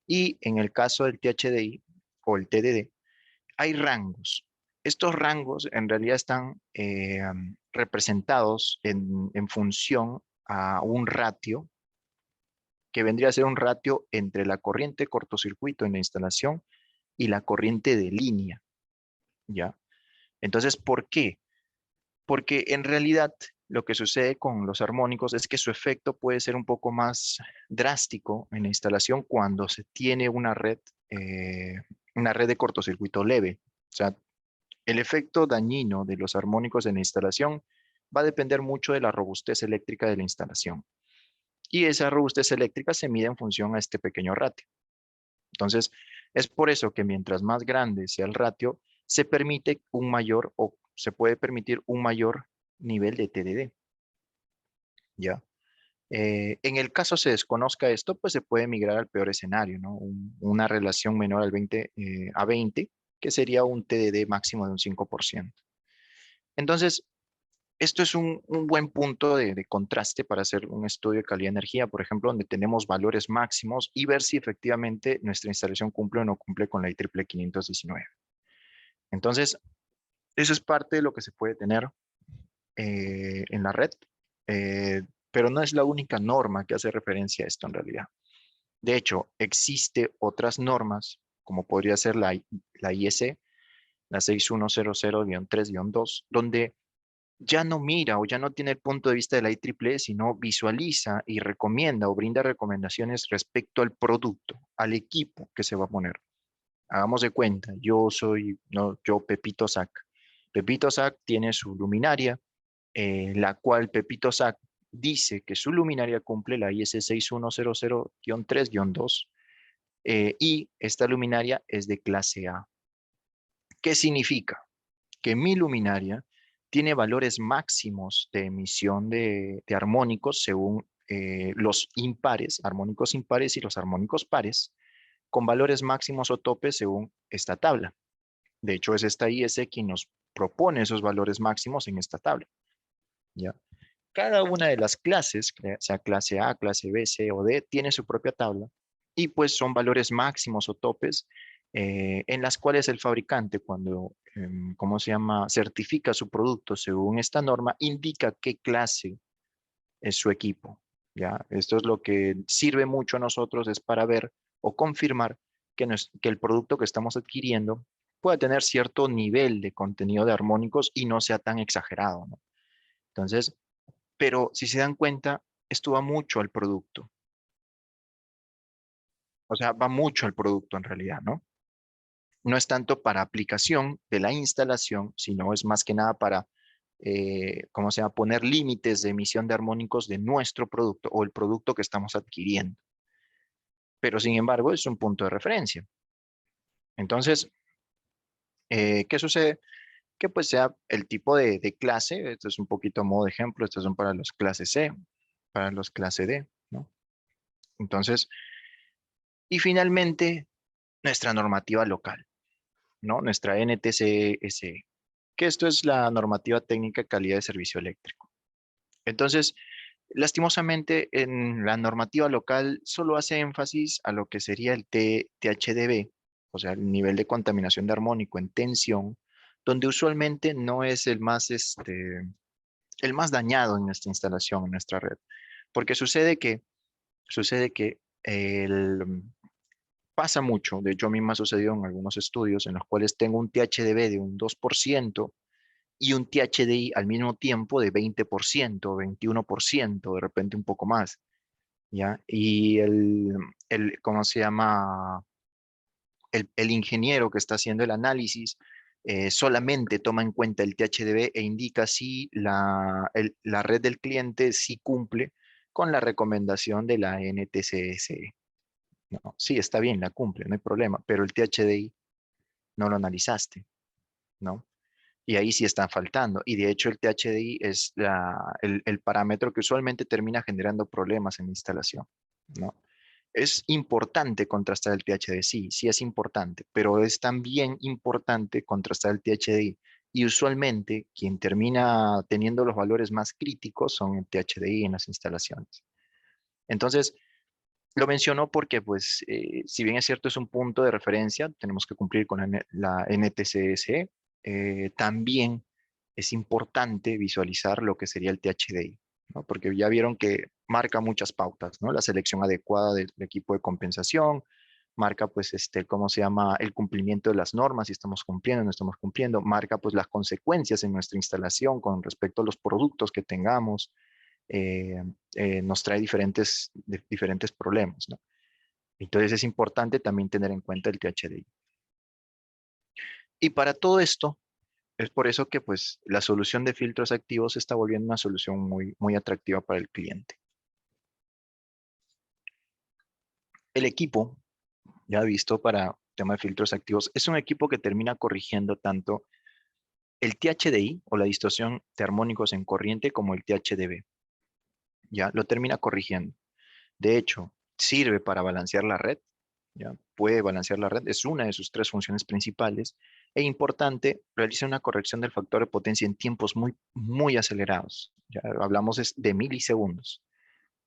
Y en el caso del THDI o el TDD, hay rangos. Estos rangos en realidad están representados en función a un ratio que vendría a ser un ratio entre la corriente cortocircuito en la instalación y la corriente de línea, ¿ya? Entonces, ¿por qué? Porque en realidad lo que sucede con los armónicos es que su efecto puede ser un poco más drástico en la instalación cuando se tiene una red de cortocircuito leve. O sea, el efecto dañino de los armónicos en la instalación va a depender mucho de la robustez eléctrica de la instalación. Y esa robustez eléctrica se mide en función a este pequeño ratio. Entonces, es por eso que mientras más grande sea el ratio, se permite un mayor o se puede permitir un mayor nivel de TDD, ¿ya? En el caso se desconozca esto, pues se puede migrar al peor escenario, ¿no? Una relación menor al 20 a 20, que sería un TDD máximo de un 5%. Entonces, esto es un buen punto de contraste para hacer un estudio de calidad de energía, por ejemplo, donde tenemos valores máximos y ver si efectivamente nuestra instalación cumple o no cumple con la IEEE 519. Entonces, eso es parte de lo que se puede tener en la red, eh, pero no es la única norma que hace referencia a esto en realidad. De hecho, existe otras normas, como podría ser la IEC, la 6100-3-2, donde ya no mira o ya no tiene el punto de vista de la IEEE, sino visualiza y recomienda o brinda recomendaciones respecto al producto, al equipo que se va a poner. Hagamos de cuenta, yo Pepito Sac. Pepito Sac tiene su luminaria, la cual Pepito Sac dice que su luminaria cumple la IS 6100-3-2 y esta luminaria es de clase A. ¿Qué significa? Que mi luminaria tiene valores máximos de emisión de armónicos según los impares, armónicos impares y los armónicos pares, con valores máximos o topes según esta tabla. De hecho, es esta IS quien nos propone esos valores máximos en esta tabla, ¿ya? Cada una de las clases, sea clase A, clase B, C o D, tiene su propia tabla y pues son valores máximos o topes en las cuales el fabricante cuando, ¿cómo se llama?, certifica su producto según esta norma, indica qué clase es su equipo, ¿ya? Esto es lo que sirve mucho a nosotros, es para ver o confirmar que el producto que estamos adquiriendo pueda tener cierto nivel de contenido de armónicos y no sea tan exagerado, ¿no? Entonces, pero si se dan cuenta, esto va mucho al producto. O sea, va mucho al producto en realidad, ¿no? No es tanto para aplicación de la instalación, sino es más que nada para, ¿cómo se llama?, poner límites de emisión de armónicos de nuestro producto o el producto que estamos adquiriendo. Pero sin embargo, es un punto de referencia. Entonces, ¿Qué sucede? Que pues sea el tipo de clase, esto es un poquito a modo de ejemplo, estos son para los clase C, para los clase D, ¿no? Entonces, y finalmente, nuestra normativa local, ¿no? Nuestra NTCS, que esto es la normativa técnica de calidad de servicio eléctrico. Entonces, lastimosamente, en la normativa local solo hace énfasis a lo que sería el THDB, o sea, el nivel de contaminación de armónico en tensión, donde usualmente no es el más dañado en nuestra instalación, en nuestra red. Porque sucede que pasa mucho, de hecho a mí me ha sucedido en algunos estudios en los cuales tengo un THDB de un 2% y un THDI al mismo tiempo de 20%, 21%, de repente un poco más, ¿ya? Y ¿cómo se llama? El ingeniero que está haciendo el análisis solamente toma en cuenta el THDB e indica si la red del cliente sí cumple con la recomendación de la NTCS. No, sí, está bien, la cumple, no hay problema, pero el THDI no lo analizaste, ¿no? Y ahí sí está faltando. Y de hecho el THDI es el parámetro que usualmente termina generando problemas en la instalación, ¿no? Es importante contrastar el THD, sí, sí es importante, pero es también importante contrastar el THDI. Y usualmente quien termina teniendo los valores más críticos son el THDI en las instalaciones. Entonces, lo menciono porque, pues, si bien es cierto, es un punto de referencia, tenemos que cumplir con la NTCS, también es importante visualizar lo que sería el THDI, ¿no? Porque ya vieron que marca muchas pautas, ¿no? La selección adecuada del equipo de compensación, marca, pues, ¿cómo se llama? El cumplimiento de las normas, si estamos cumpliendo, no estamos cumpliendo, marca, pues, las consecuencias en nuestra instalación con respecto a los productos que tengamos, eh, nos trae diferentes problemas, ¿no? Entonces es importante también tener en cuenta el THDI. Y para todo esto, es por eso que pues la solución de filtros activos se está volviendo una solución muy, muy atractiva para el cliente. El equipo, ya visto para tema de filtros activos, es un equipo que termina corrigiendo tanto el THDI o la distorsión de armónicos en corriente como el THDB. Ya lo termina corrigiendo. De hecho, sirve para balancear la red, ¿ya? Puede balancear la red, es una de sus tres funciones principales. E importante, realiza una corrección del factor de potencia en tiempos muy, muy acelerados. Ya hablamos de milisegundos.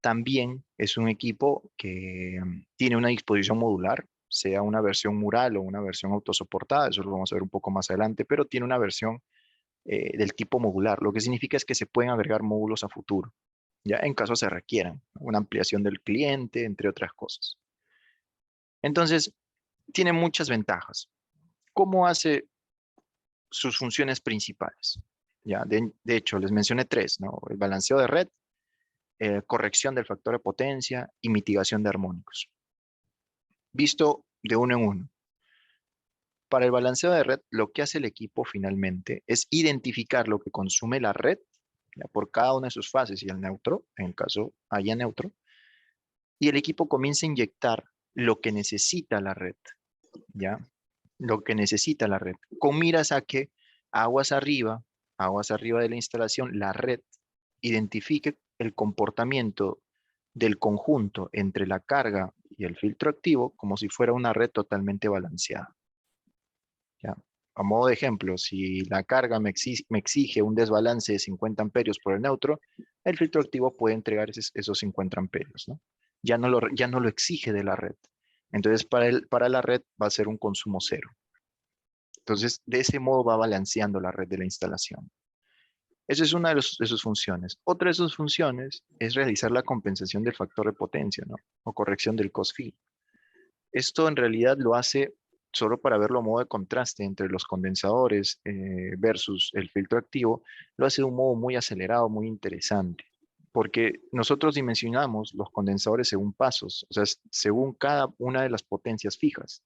También es un equipo que tiene una disposición modular, sea una versión mural o una versión autosoportada, eso lo vamos a ver un poco más adelante, pero tiene una versión del tipo modular, lo que significa es que se pueden agregar módulos a futuro, ya en caso se requieran, una ampliación del cliente, entre otras cosas. Entonces, tiene muchas ventajas. ¿Cómo hace sus funciones principales? Ya, de hecho, les mencioné tres, ¿no? El balanceo de red, corrección del factor de potencia y mitigación de armónicos. Visto de uno en uno. Para el balanceo de red, lo que hace el equipo finalmente es identificar lo que consume la red, ya, por cada una de sus fases y el neutro, en el caso haya neutro, y el equipo comienza a inyectar lo que necesita la red, ¿ya? Lo que necesita la red, con miras a que aguas aguas arriba de la instalación, la red identifique el comportamiento del conjunto entre la carga y el filtro activo como si fuera una red totalmente balanceada. ¿Ya? A modo de ejemplo, si la carga me exige un desbalance de 50 amperios por el neutro, el filtro activo puede entregar esos 50 amperios, ¿no? Ya no lo exige de la red. Entonces, para la red va a ser un consumo cero. Entonces, de ese modo va balanceando la red de la instalación. Esa es una de sus funciones. Otra de sus funciones es realizar la compensación del factor de potencia, ¿no? O corrección del COSFI. Esto en realidad lo hace solo para verlo a modo de contraste entre los condensadores versus el filtro activo, lo hace de un modo muy acelerado, muy interesante, porque nosotros dimensionamos los condensadores según pasos, o sea, según cada una de las potencias fijas.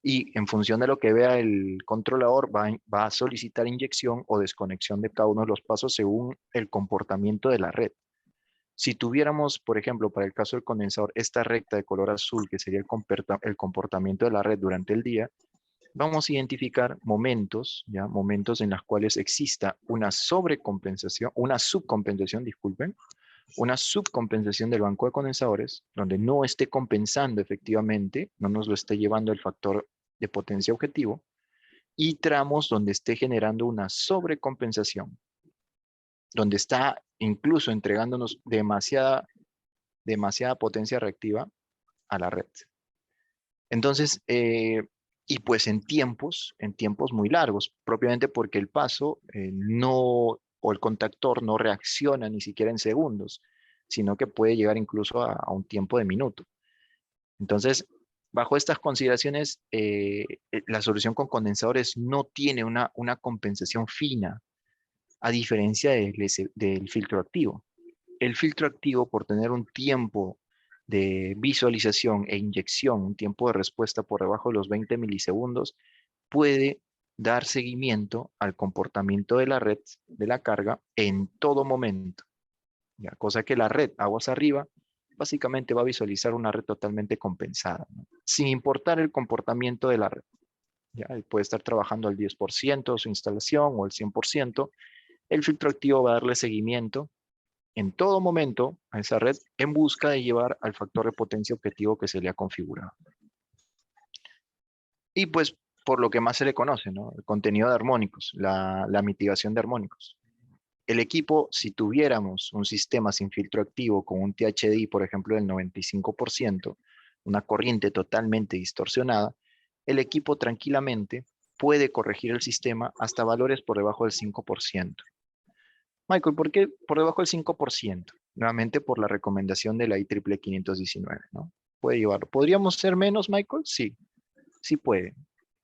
Y en función de lo que vea el controlador, va a solicitar inyección o desconexión de cada uno de los pasos según el comportamiento de la red. Si tuviéramos, por ejemplo, para el caso del condensador, esta recta de color azul, que sería el comportamiento de la red durante el día, vamos a identificar momentos, ¿ya? Momentos en los cuales exista una sobrecompensación, una subcompensación, disculpen, una subcompensación del banco de condensadores, donde no esté compensando efectivamente, no nos lo esté llevando el factor de potencia objetivo, y tramos donde esté generando una sobrecompensación, donde está incluso entregándonos demasiada potencia reactiva a la red. Entonces, y pues en tiempos muy largos, propiamente porque el paso o el contactor no reacciona ni siquiera en segundos, sino que puede llegar incluso a un tiempo de minuto. Entonces, bajo estas consideraciones, la solución con condensadores no tiene una compensación fina, a diferencia del filtro activo. El filtro activo, por tener un tiempo de visualización e inyección, un tiempo de respuesta por debajo de los 20 milisegundos, puede dar seguimiento al comportamiento de la red, de la carga, en todo momento. ¿Ya? Cosa que la red, aguas arriba, básicamente va a visualizar una red totalmente compensada, ¿no? Sin importar el comportamiento de la red. ¿Ya? Puede estar trabajando al 10% de su instalación o al 100%. El filtro activo va a darle seguimiento en todo momento a esa red en busca de llevar al factor de potencia objetivo que se le ha configurado. Y pues por lo que más se le conoce, ¿no? El contenido de armónicos, la mitigación de armónicos. El equipo, si tuviéramos un sistema sin filtro activo con un THDI, por ejemplo, del 95%, una corriente totalmente distorsionada, el equipo tranquilamente puede corregir el sistema hasta valores por debajo del 5%. Michael, ¿por qué por debajo del 5%? Nuevamente por la recomendación de la IEEE 519, ¿no? Puede llevarlo. ¿Podríamos ser menos, Michael? Sí, sí puede,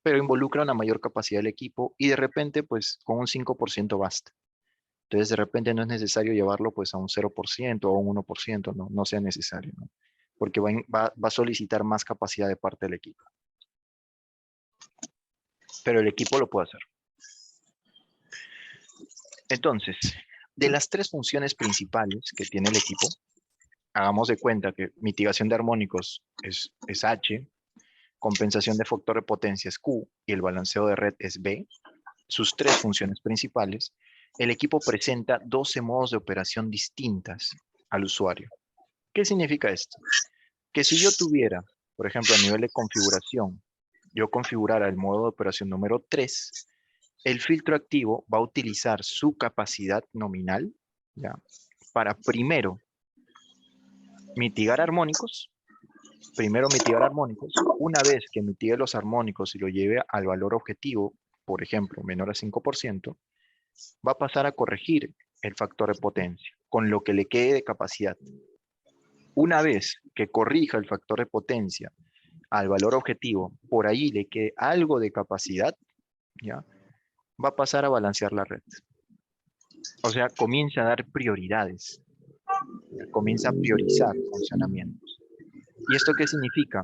pero involucra una mayor capacidad del equipo y de repente, pues, con un 5% basta. Entonces, de repente no es necesario llevarlo, pues, a un 0% o un 1%, no, no sea necesario, ¿no? Porque va a solicitar más capacidad de parte del equipo. Pero el equipo lo puede hacer. Entonces, de las tres funciones principales que tiene el equipo, hagamos de cuenta que mitigación de armónicos es H, compensación de factor de potencia es Q y el balanceo de red es B, sus tres funciones principales, el equipo presenta 12 modos de operación distintas al usuario. ¿Qué significa esto? Que si yo tuviera, por ejemplo, a nivel de configuración, yo configurara el modo de operación número 3, el filtro activo va a utilizar su capacidad nominal, ¿ya?, para primero mitigar armónicos. Una vez que mitigue los armónicos y lo lleve al valor objetivo, por ejemplo, menor a 5%, va a pasar a corregir el factor de potencia, con lo que le quede de capacidad. Una vez que corrija el factor de potencia al valor objetivo, por ahí le quede algo de capacidad, ¿ya?, va a pasar a balancear la red. O sea, comienza a dar prioridades, comienza a priorizar funcionamientos. ¿Y esto qué significa?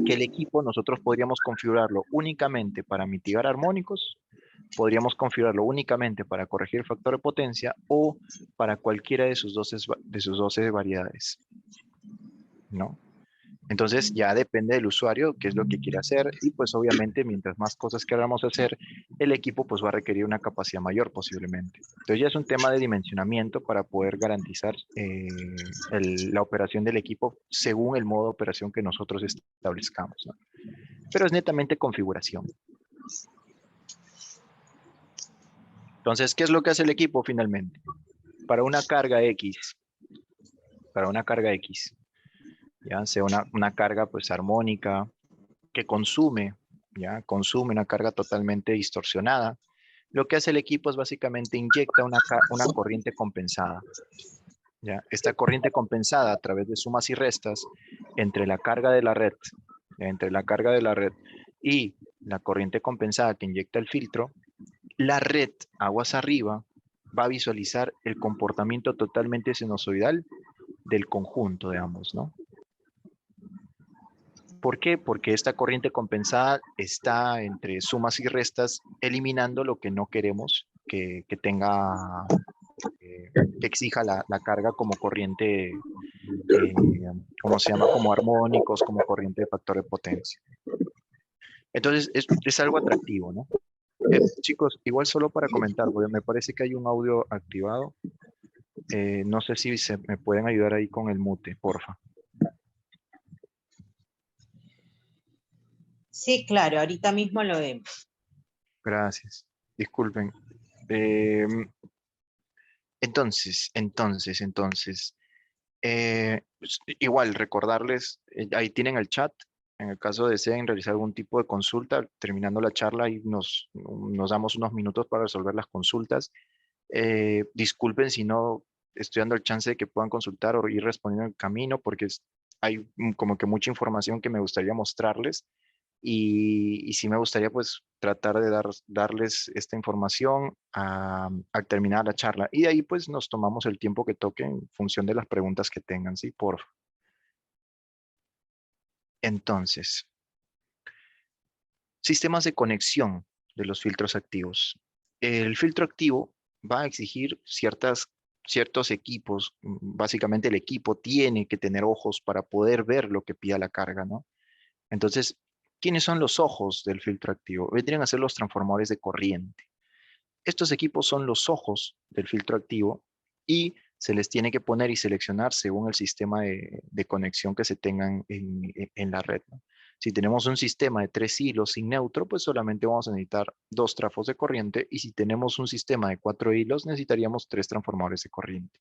Que el equipo nosotros podríamos configurarlo únicamente para mitigar armónicos, podríamos configurarlo únicamente para corregir el factor de potencia o para cualquiera de sus 12 variedades, ¿no? Entonces ya depende del usuario qué es lo que quiere hacer y pues obviamente mientras más cosas queramos hacer, el equipo pues va a requerir una capacidad mayor posiblemente. Entonces ya es un tema de dimensionamiento para poder garantizar la operación del equipo según el modo de operación que nosotros establezcamos, ¿no? Pero es netamente configuración. Entonces, ¿qué es lo que hace el equipo finalmente? Para una carga X, ya sea una carga pues armónica que consume una carga totalmente distorsionada, lo que hace el equipo es básicamente inyecta una corriente compensada. ¿Ya? Esta corriente compensada a través de sumas y restas entre la carga de la red, y la corriente compensada que inyecta el filtro, la red aguas arriba va a visualizar el comportamiento totalmente sinusoidal del conjunto de ambos, ¿no? ¿Por qué? Porque esta corriente compensada está entre sumas y restas, eliminando lo que no queremos que tenga, que exija la carga como corriente, ¿cómo se llama? Como armónicos, como corriente de factor de potencia. Entonces, es algo atractivo, ¿no? Chicos, igual solo para comentar, porque me parece que hay un audio activado. No sé si se me pueden ayudar ahí con el mute, porfa. Sí, claro, ahorita mismo lo vemos. Gracias. Disculpen. Em, entonces, pues, igual recordarles, ahí tienen el chat. En el caso deseen realizar algún tipo de consulta, terminando la charla y nos damos unos minutos para resolver las consultas. Disculpen si no estoy dando el chance de que puedan consultar o ir respondiendo en el camino, porque hay como que mucha información que me gustaría mostrarles y sí me gustaría pues tratar de darles esta información al terminar la charla. Y de ahí pues nos tomamos el tiempo que toque en función de las preguntas que tengan, ¿sí? Por entonces, sistemas de conexión de los filtros activos. El filtro activo va a exigir ciertos equipos. Básicamente el equipo tiene que tener ojos para poder ver lo que pida la carga, ¿no? Entonces, ¿quiénes son los ojos del filtro activo? Vendrían a ser los transformadores de corriente. Estos equipos son los ojos del filtro activo y se les tiene que poner y seleccionar según el sistema de conexión que se tengan en la red, ¿no? Si tenemos un sistema de 3 hilos sin neutro, pues solamente vamos a necesitar 2 trafos de corriente, y si tenemos un sistema de 4 hilos, necesitaríamos 3 transformadores de corriente,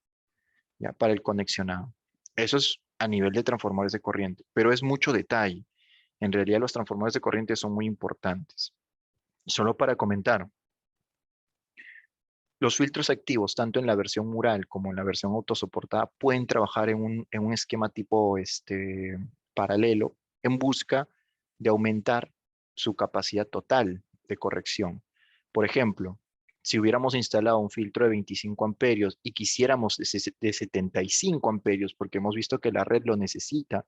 ¿ya? Para el conexionado. Eso es a nivel de transformadores de corriente, pero es mucho detalle. En realidad los transformadores de corriente son muy importantes. Solo para comentar, los filtros activos, tanto en la versión mural como en la versión autosoportada, pueden trabajar en un esquema tipo paralelo en busca de aumentar su capacidad total de corrección. Por ejemplo, si hubiéramos instalado un filtro de 25 amperios y quisiéramos de 75 amperios, porque hemos visto que la red lo necesita,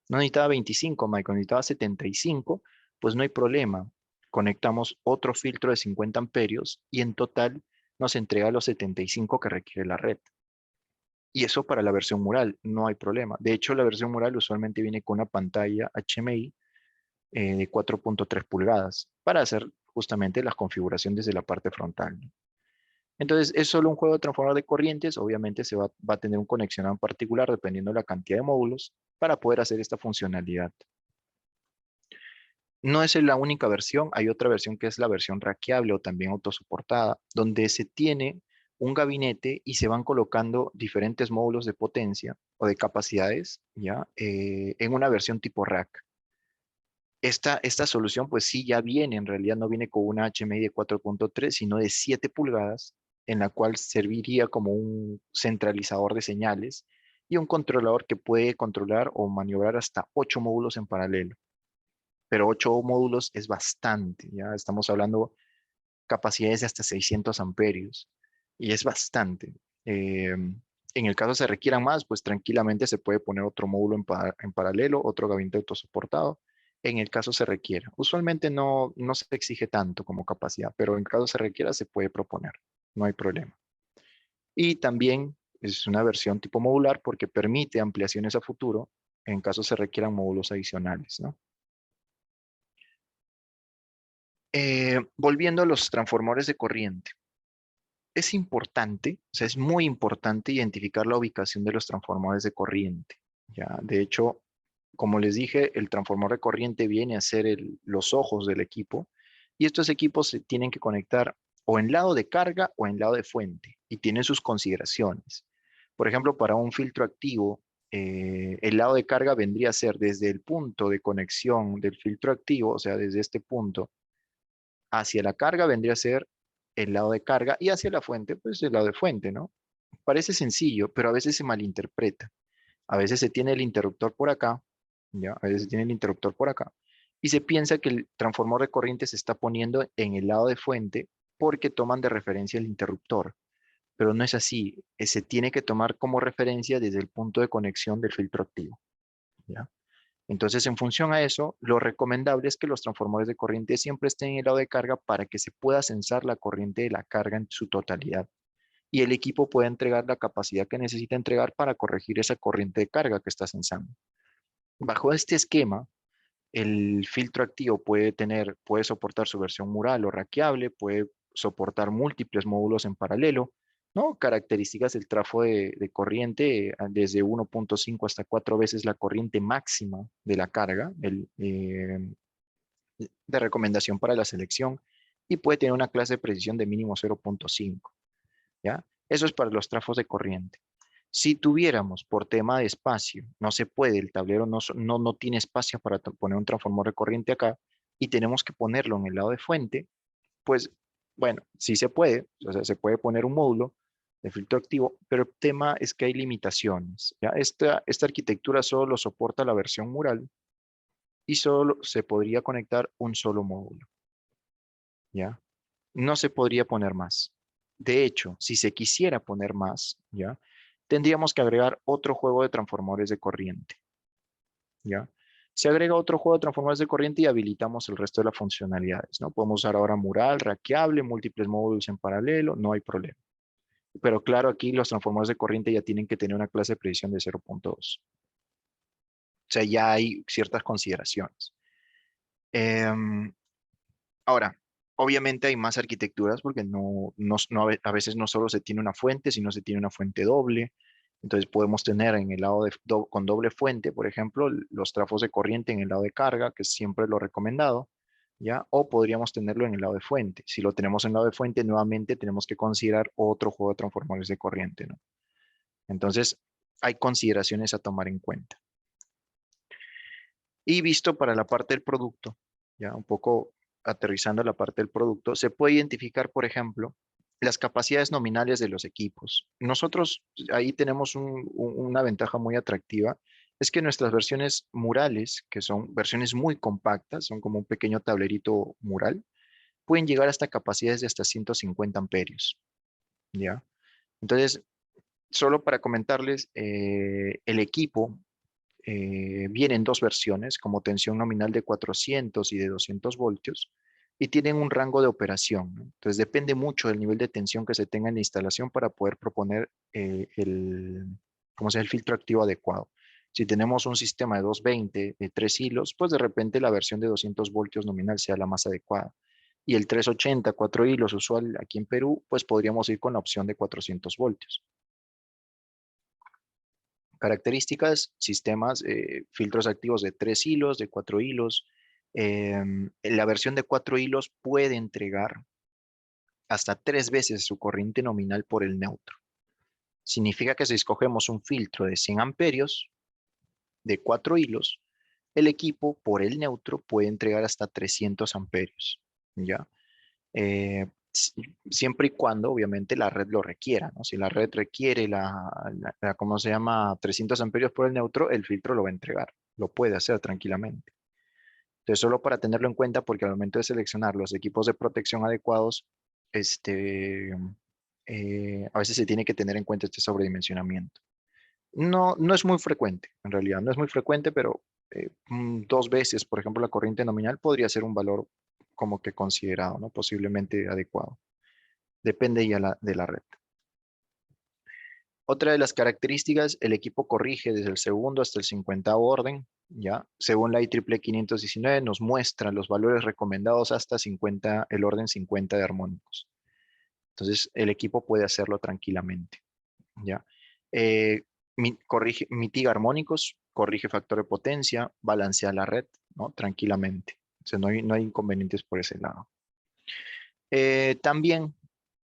no necesitaba 25, Michael, necesitaba 75, pues no hay problema. Conectamos otro filtro de 50 amperios y en total nos entrega los 75 que requiere la red. Y eso para la versión mural, no hay problema. De hecho, la versión mural usualmente viene con una pantalla HMI de 4.3 pulgadas para hacer justamente las configuraciones desde la parte frontal. Entonces, es solo un juego de transformador de corrientes. Obviamente va a tener un conexionado en particular dependiendo de la cantidad de módulos para poder hacer esta funcionalidad. No es la única versión, hay otra versión que es la versión raqueable o también autosoportada, donde se tiene un gabinete y se van colocando diferentes módulos de potencia o de capacidades, ¿ya? En una versión tipo rack. Esta solución pues sí ya viene, en realidad no viene con una HMI de 4.3, sino de 7 pulgadas, en la cual serviría como un centralizador de señales y un controlador que puede controlar o maniobrar hasta 8 módulos en paralelo, pero 8 módulos es bastante, ya estamos hablando capacidades de hasta 600 amperios y es bastante. En el caso se requieran más, pues tranquilamente se puede poner otro módulo en paralelo, otro gabinete autosoportado, en el caso se requiera. Usualmente no se exige tanto como capacidad, pero en caso se requiera se puede proponer, no hay problema. Y también es una versión tipo modular porque permite ampliaciones a futuro en caso se requieran módulos adicionales, ¿no? Volviendo a los transformadores de corriente, es importante, o sea, es muy importante identificar la ubicación de los transformadores de corriente, ¿ya? De hecho, como les dije, el transformador de corriente viene a ser los ojos del equipo y estos equipos se tienen que conectar o en lado de carga o en lado de fuente y tienen sus consideraciones. Por ejemplo, para un filtro activo, el lado de carga vendría a ser desde el punto de conexión del filtro activo, o sea, desde este punto hacia la carga vendría a ser el lado de carga y hacia la fuente, pues el lado de fuente, ¿no? Parece sencillo, pero a veces se malinterpreta. A veces se tiene el interruptor por acá, ¿ya? A veces se tiene el interruptor por acá y se piensa que el transformador de corriente se está poniendo en el lado de fuente porque toman de referencia el interruptor, pero no es así. Se tiene que tomar como referencia desde el punto de conexión del filtro activo, ¿ya? Entonces, en función a eso, lo recomendable es que los transformadores de corriente siempre estén en el lado de carga para que se pueda censar la corriente de la carga en su totalidad y el equipo pueda entregar la capacidad que necesita entregar para corregir esa corriente de carga que está censando. Bajo este esquema, El filtro activo puede soportar su versión mural o raqueable, puede soportar múltiples módulos en paralelo, ¿no? Características del trafo de corriente desde 1.5 hasta 4 veces la corriente máxima de la carga de recomendación para la selección y puede tener una clase de precisión de mínimo 0.5, ¿ya? Eso es para los trafos de corriente. Si tuviéramos por tema de espacio, no se puede, el tablero no tiene espacio para poner un transformador de corriente acá y tenemos que ponerlo en el lado de fuente, pues bueno, sí se puede, o sea, se puede poner un módulo de filtro activo, pero el tema es que hay limitaciones, ¿ya? Esta arquitectura solo lo soporta la versión mural y solo se podría conectar un solo módulo, ¿ya? No se podría poner más. De hecho, si se quisiera poner más, ¿ya? Tendríamos que agregar otro juego de transformadores de corriente, ¿ya? Se agrega otro juego de transformadores de corriente y habilitamos el resto de las funcionalidades, ¿no? Podemos usar ahora mural, raqueable, múltiples módulos en paralelo, no hay problema. Pero claro, aquí los transformadores de corriente ya tienen que tener una clase de precisión de 0.2. O sea, ya hay ciertas consideraciones. Em, Ahora, obviamente hay más arquitecturas porque a veces no solo se tiene una fuente, sino se tiene una fuente doble. Entonces podemos tener en el lado con doble fuente, por ejemplo, los trafos de corriente en el lado de carga, que es siempre lo recomendado, ¿ya? O podríamos tenerlo en el lado de fuente. Si lo tenemos en el lado de fuente, nuevamente tenemos que considerar otro juego de transformadores de corriente, ¿no? Entonces, hay consideraciones a tomar en cuenta. Y visto para la parte del producto, ya un poco aterrizando la parte del producto, se puede identificar, por ejemplo, las capacidades nominales de los equipos. Nosotros ahí tenemos una ventaja muy atractiva, es que nuestras versiones murales, que son versiones muy compactas, son como un pequeño tablerito mural, pueden llegar hasta capacidades de hasta 150 amperios, ¿ya? Entonces, solo para comentarles, el equipo vienen dos versiones, como tensión nominal de 400 y de 200 voltios, y tienen un rango de operación, ¿no? Entonces depende mucho del nivel de tensión que se tenga en la instalación para poder proponer el filtro activo adecuado. Si tenemos un sistema de 220 de 3 hilos, pues de repente la versión de 200 voltios nominal sea la más adecuada. Y el 380, 4 hilos usual aquí en Perú, pues podríamos ir con la opción de 400 voltios. Características, sistemas, filtros activos de 3 hilos, de 4 hilos. La versión de 4 hilos puede entregar hasta 3 veces su corriente nominal por el neutro. Significa que si escogemos un filtro de 100 amperios de 4 hilos, el equipo por el neutro puede entregar hasta 300 amperios, ¿ya? Siempre y cuando, obviamente, la red lo requiera, ¿no? Si la red requiere ¿cómo se llama? 300 amperios por el neutro, el filtro lo va a entregar. Lo puede hacer tranquilamente. Entonces, solo para tenerlo en cuenta, porque al momento de seleccionar los equipos de protección adecuados, este, a veces se tiene que tener en cuenta este sobredimensionamiento. No es muy frecuente, en realidad, no es muy frecuente, pero 2 veces, por ejemplo, la corriente nominal podría ser un valor como que considerado, ¿no? Posiblemente adecuado. Depende ya de la red. Otra de las características, el equipo corrige desde el segundo hasta el 50º orden, ¿ya? Según la IEEE 519 nos muestra los valores recomendados hasta 50, el orden 50 de armónicos. Entonces, el equipo puede hacerlo tranquilamente, ¿ya? Mitiga armónicos, corrige factor de potencia, balancea la red, ¿no? Tranquilamente. O sea, no hay inconvenientes por ese lado. También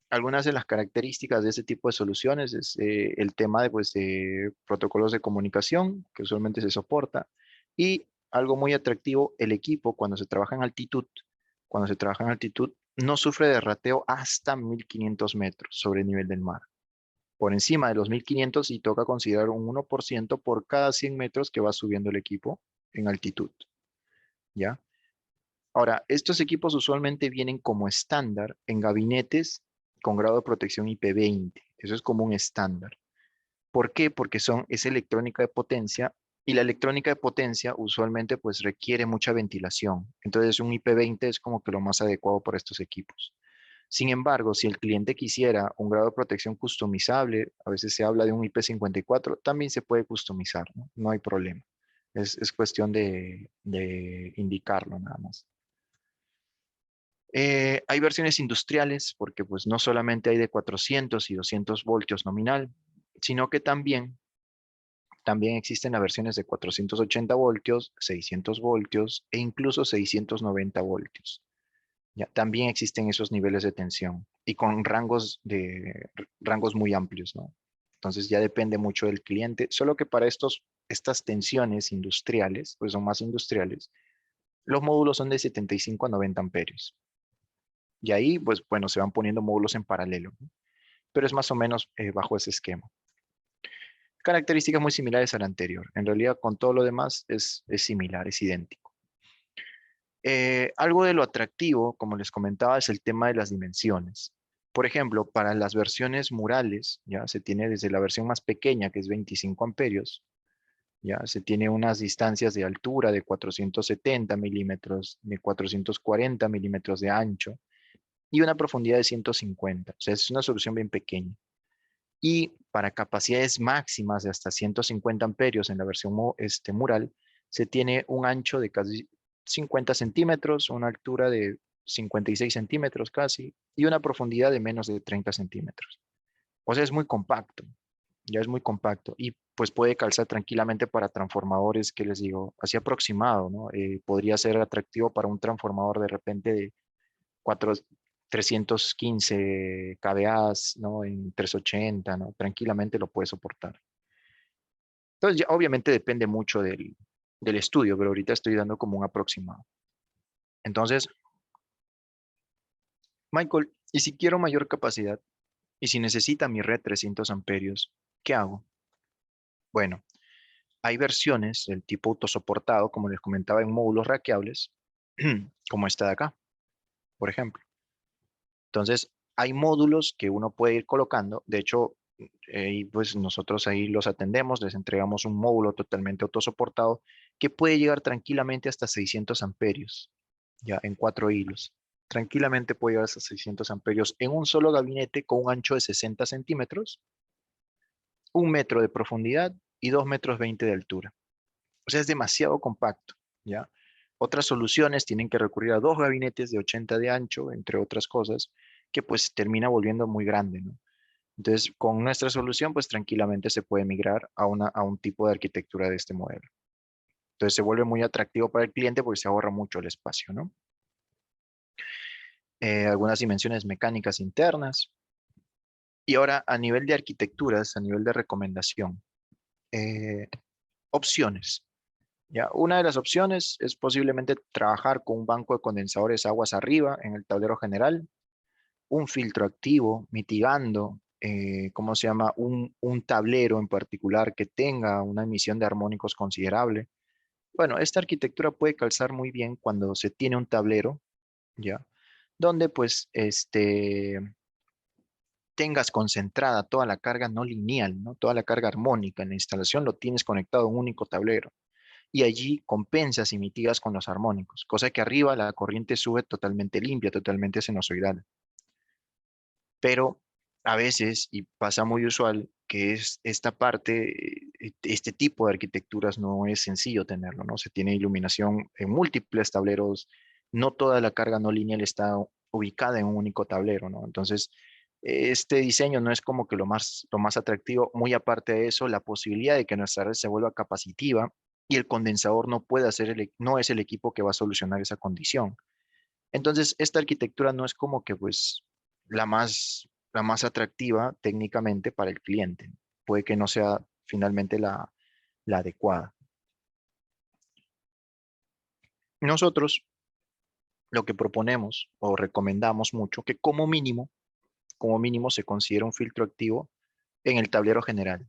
algunas de las características de este tipo de soluciones es el tema de protocolos de comunicación que usualmente se soporta y algo muy atractivo, el equipo cuando se trabaja en altitud no sufre de rateo hasta 1500 metros sobre el nivel del mar. Por encima de los 1500 y toca considerar un 1% por cada 100 metros que va subiendo el equipo en altitud, ¿ya? Ahora, estos equipos usualmente vienen como estándar en gabinetes con grado de protección IP20. Eso es como un estándar. ¿Por qué? Porque es electrónica de potencia y la electrónica de potencia usualmente pues requiere mucha ventilación. Entonces un IP20 es como que lo más adecuado para estos equipos. Sin embargo, si el cliente quisiera un grado de protección customizable, a veces se habla de un IP54, también se puede customizar, ¿no? No hay problema. Es cuestión de indicarlo nada más. Hay versiones industriales, porque pues no solamente hay de 400 y 200 voltios nominal, sino que también existen las versiones de 480 voltios, 600 voltios e incluso 690 voltios. Ya, también existen esos niveles de tensión y con rangos muy amplios, ¿no? Entonces ya depende mucho del cliente, solo que para estas tensiones industriales, pues son más industriales, los módulos son de 75 a 90 amperios. Y ahí, pues bueno, se van poniendo módulos en paralelo, ¿no? Pero es más o menos bajo ese esquema. Características muy similares al anterior. En realidad, con todo lo demás es similar, es idéntico. Algo de lo atractivo, como les comentaba, es el tema de las dimensiones. Por ejemplo, para las versiones murales, ya se tiene desde la versión más pequeña, que es 25 amperios, ya se tiene unas distancias de altura de 470 milímetros, de 440 milímetros de ancho y una profundidad de 150. O sea, es una solución bien pequeña. Y para capacidades máximas de hasta 150 amperios en la versión mural, se tiene un ancho de casi 50 centímetros, una altura de 56 centímetros casi, y una profundidad de menos de 30 centímetros. O sea, es muy compacto, ya es muy compacto, y pues puede calzar tranquilamente para transformadores, que les digo, así aproximado, ¿no? Podría ser atractivo para un transformador de repente de 315 kVA, ¿no? En 380, ¿no? Tranquilamente lo puede soportar. Entonces, ya, obviamente depende mucho del estudio, pero ahorita estoy dando como un aproximado. Entonces, Michael, ¿y si quiero mayor capacidad? ¿Y si necesita mi red 300 amperios? ¿Qué hago? Bueno, hay versiones del tipo autosoportado, como les comentaba, en módulos rackeables, como esta de acá, por ejemplo. Entonces, hay módulos que uno puede ir colocando. De hecho, y pues nosotros ahí los atendemos, les entregamos un módulo totalmente autosoportado que puede llegar tranquilamente hasta 600 amperios, ya en 4 hilos. Tranquilamente puede llegar hasta 600 amperios en un solo gabinete con un ancho de 60 centímetros, 1 metro de profundidad y 2,20 metros de altura. O sea, es demasiado compacto, ¿ya? Otras soluciones tienen que recurrir a 2 gabinetes de 80 de ancho, entre otras cosas, que pues termina volviendo muy grande, ¿no? Entonces, con nuestra solución, pues tranquilamente se puede migrar a un tipo de arquitectura de este modelo. Entonces, se vuelve muy atractivo para el cliente porque se ahorra mucho el espacio, ¿no? Algunas dimensiones mecánicas internas. Y ahora, a nivel de arquitecturas, a nivel de recomendación, eh, opciones. ¿Ya? Una de las opciones es posiblemente trabajar con un banco de condensadores aguas arriba en el tablero general, un filtro activo mitigando, ¿cómo se llama? Un tablero en particular que tenga una emisión de armónicos considerable. Bueno, esta arquitectura puede calzar muy bien cuando se tiene un tablero, ¿ya? Donde pues tengas concentrada toda la carga no lineal, ¿no? Toda la carga armónica en la instalación lo tienes conectado a un único tablero. Y allí compensas y mitigas con los armónicos, cosa que arriba la corriente sube totalmente limpia, totalmente sinusoidal. Pero a veces, y pasa muy usual, que es esta parte, este tipo de arquitecturas no es sencillo tenerlo, ¿no? Se tiene iluminación en múltiples tableros, no toda la carga no lineal está ubicada en un único tablero, ¿no? Entonces, este diseño no es como que lo más atractivo. Muy aparte de eso, la posibilidad de que nuestra red se vuelva capacitiva y el condensador no pueda ser no es el equipo que va a solucionar esa condición. Entonces, esta arquitectura no es como que pues la más atractiva técnicamente para el cliente. Puede que no sea finalmente la adecuada. Nosotros lo que proponemos o recomendamos mucho que como mínimo se considera un filtro activo en el tablero general.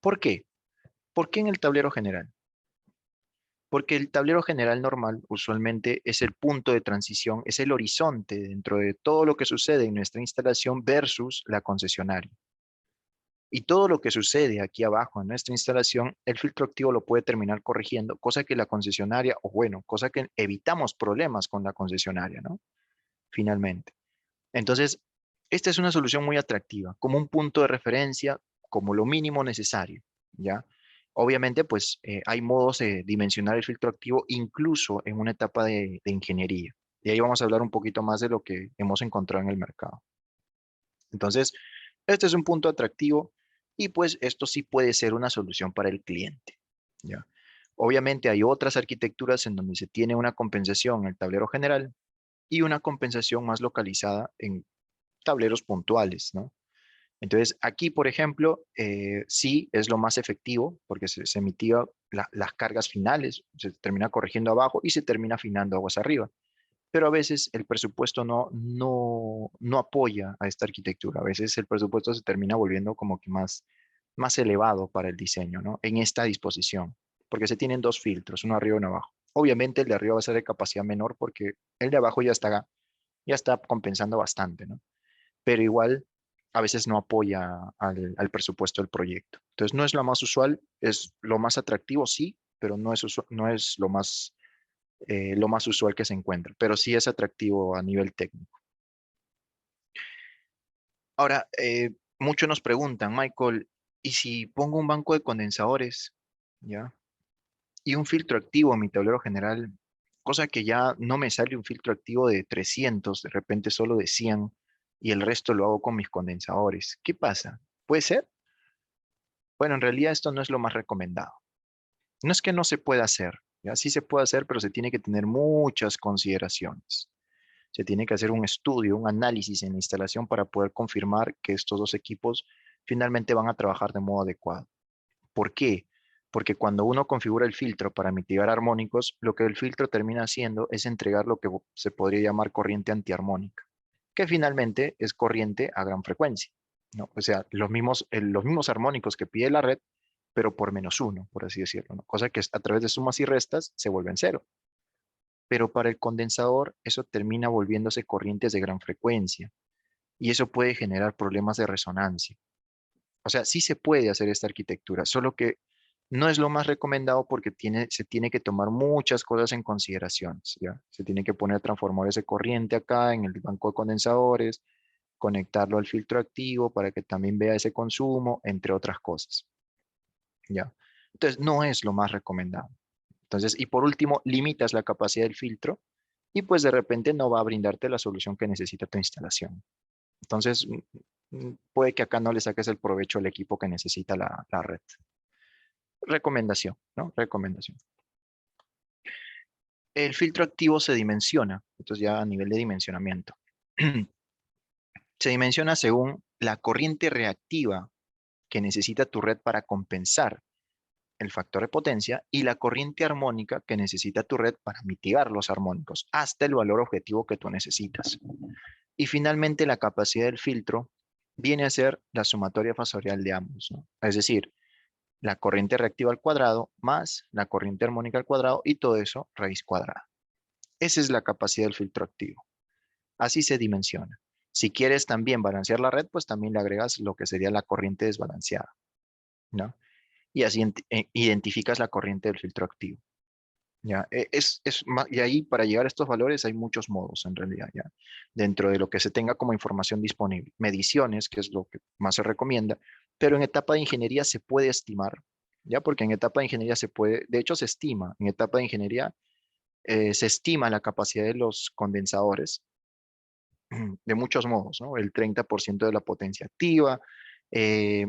¿Por qué? ¿Por qué en el tablero general? Porque el tablero general normal usualmente es el punto de transición, es el horizonte dentro de todo lo que sucede en nuestra instalación versus la concesionaria. Y todo lo que sucede aquí abajo en nuestra instalación, el filtro activo lo puede terminar corrigiendo, cosa que la concesionaria, o bueno, cosa que evitamos problemas con la concesionaria, ¿no? Finalmente. Entonces, esta es una solución muy atractiva, como un punto de referencia, como lo mínimo necesario, ¿ya? Obviamente, pues hay modos de dimensionar el filtro activo incluso en una etapa de ingeniería. Y ahí vamos a hablar un poquito más de lo que hemos encontrado en el mercado. Entonces, este es un punto atractivo y pues esto sí puede ser una solución para el cliente, ¿ya? Obviamente hay otras arquitecturas en donde se tiene una compensación en el tablero general y una compensación más localizada en tableros puntuales, ¿no? Entonces, aquí, por ejemplo, sí es lo más efectivo porque se mitiga las cargas finales, se termina corrigiendo abajo y se termina afinando aguas arriba. Pero a veces el presupuesto no apoya a esta arquitectura. A veces el presupuesto se termina volviendo como que más elevado para el diseño, ¿no? En esta disposición, porque se tienen dos filtros, uno arriba y uno abajo. Obviamente el de arriba va a ser de capacidad menor porque el de abajo ya está compensando bastante, ¿no? Pero igual a veces no apoya al presupuesto del proyecto. Entonces no es lo más usual, es lo más atractivo, sí, pero no es lo más usual que se encuentra, pero sí es atractivo a nivel técnico. Ahora, muchos nos preguntan, Michael, ¿y si pongo un banco de condensadores, ya? Y un filtro activo en mi tablero general, cosa que ya no me sale un filtro activo de 300, de repente solo de 100, y el resto lo hago con mis condensadores. ¿Qué pasa? ¿Puede ser? Bueno, en realidad esto no es lo más recomendado. No es que no se pueda hacer, ya sí se puede hacer, pero se tiene que tener muchas consideraciones. Se tiene que hacer un estudio, un análisis en la instalación para poder confirmar que estos dos equipos finalmente van a trabajar de modo adecuado. ¿Por qué? Porque cuando uno configura el filtro para mitigar armónicos, lo que el filtro termina haciendo es entregar lo que se podría llamar corriente antiarmónica, que finalmente es corriente a gran frecuencia, ¿no? O sea, los mismos armónicos que pide la red, pero por -1, por así decirlo, ¿no? Cosa que a través de sumas y restas se vuelven cero. Pero para el condensador eso termina volviéndose corrientes de gran frecuencia y eso puede generar problemas de resonancia. O sea, sí se puede hacer esta arquitectura, solo que no es lo más recomendado porque se tiene que tomar muchas cosas en consideraciones, ¿ya? Se tiene que poner transformadores de corriente acá en el banco de condensadores, conectarlo al filtro activo para que también vea ese consumo, entre otras cosas, ¿ya? Entonces, no es lo más recomendado. Entonces, y por último, limitas la capacidad del filtro y pues de repente no va a brindarte la solución que necesita tu instalación. Entonces, puede que acá no le saques el provecho al equipo que necesita la red. Recomendación, ¿no? Recomendación. El filtro activo se dimensiona, entonces ya a nivel de dimensionamiento. Se dimensiona según la corriente reactiva que necesita tu red para compensar el factor de potencia y la corriente armónica que necesita tu red para mitigar los armónicos hasta el valor objetivo que tú necesitas. Y finalmente la capacidad del filtro viene a ser la sumatoria fasorial de ambos, ¿no? Es decir, la corriente reactiva al cuadrado más la corriente armónica al cuadrado y todo eso raíz cuadrada. Esa es la capacidad del filtro activo. Así se dimensiona. Si quieres también balancear la red, pues también le agregas lo que sería la corriente desbalanceada, ¿no? Y así identificas la corriente del filtro activo. ¿Ya? Y ahí para llegar a estos valores hay muchos modos en realidad, ¿ya? Dentro de lo que se tenga como información disponible. Mediciones, que es lo que más se recomienda, pero en etapa de ingeniería se puede estimar, ¿ya? Porque en etapa de ingeniería se puede, de hecho se estima, en etapa de ingeniería se estima la capacidad de los condensadores de muchos modos, ¿no? El 30% de la potencia activa,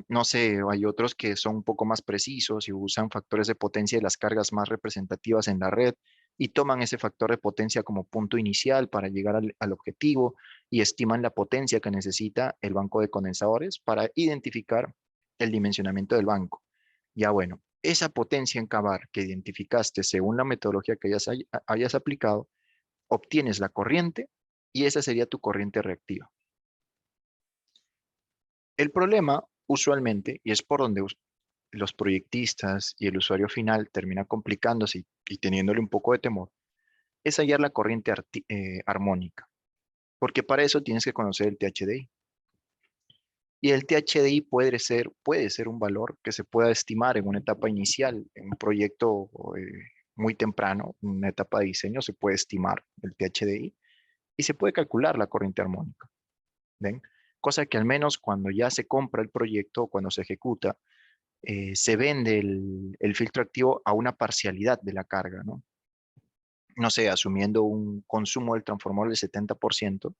no sé, hay otros que son un poco más precisos y usan factores de potencia de las cargas más representativas en la red y toman ese factor de potencia como punto inicial para llegar al objetivo y estiman la potencia que necesita el banco de condensadores para identificar el dimensionamiento del banco. Ya bueno, esa potencia en cavar que identificaste según la metodología que hayas aplicado, obtienes la corriente y esa sería tu corriente reactiva. El problema, usualmente, y es por donde los proyectistas y el usuario final termina complicándose y teniéndole un poco de temor, es hallar la corriente armónica, porque para eso tienes que conocer el THDI. Y el THDI puede ser un valor que se pueda estimar en una etapa inicial, en un proyecto muy temprano, en una etapa de diseño, se puede estimar el THDI y se puede calcular la corriente armónica. ¿Ven? Cosa que al menos cuando ya se compra el proyecto o cuando se ejecuta, se vende el filtro activo a una parcialidad de la carga, ¿no? No sé, asumiendo un consumo del transformador del 70%,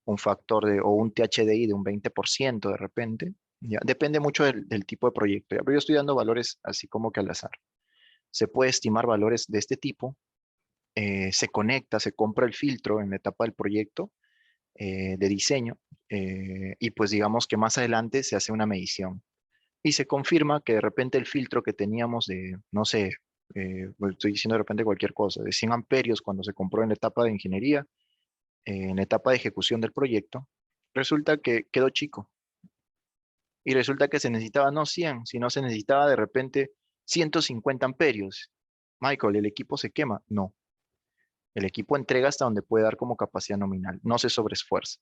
un factor o un THDI de un 20% de repente, ¿ya? Depende mucho del tipo de proyecto, ¿ya? Pero yo estoy dando valores así como que al azar. Se puede estimar valores de este tipo, se conecta, se compra el filtro en la etapa del proyecto de diseño, y pues digamos que más adelante se hace una medición y se confirma que de repente el filtro que teníamos de, no sé, pues estoy diciendo de repente cualquier cosa, de 100 amperios cuando se compró en la etapa de ingeniería, en la etapa de ejecución del proyecto, resulta que quedó chico y resulta que se necesitaba no 100, sino se necesitaba de repente 150 amperios. Michael, ¿el equipo se quema? No, el equipo entrega hasta donde puede dar como capacidad nominal, no se sobreesfuerza.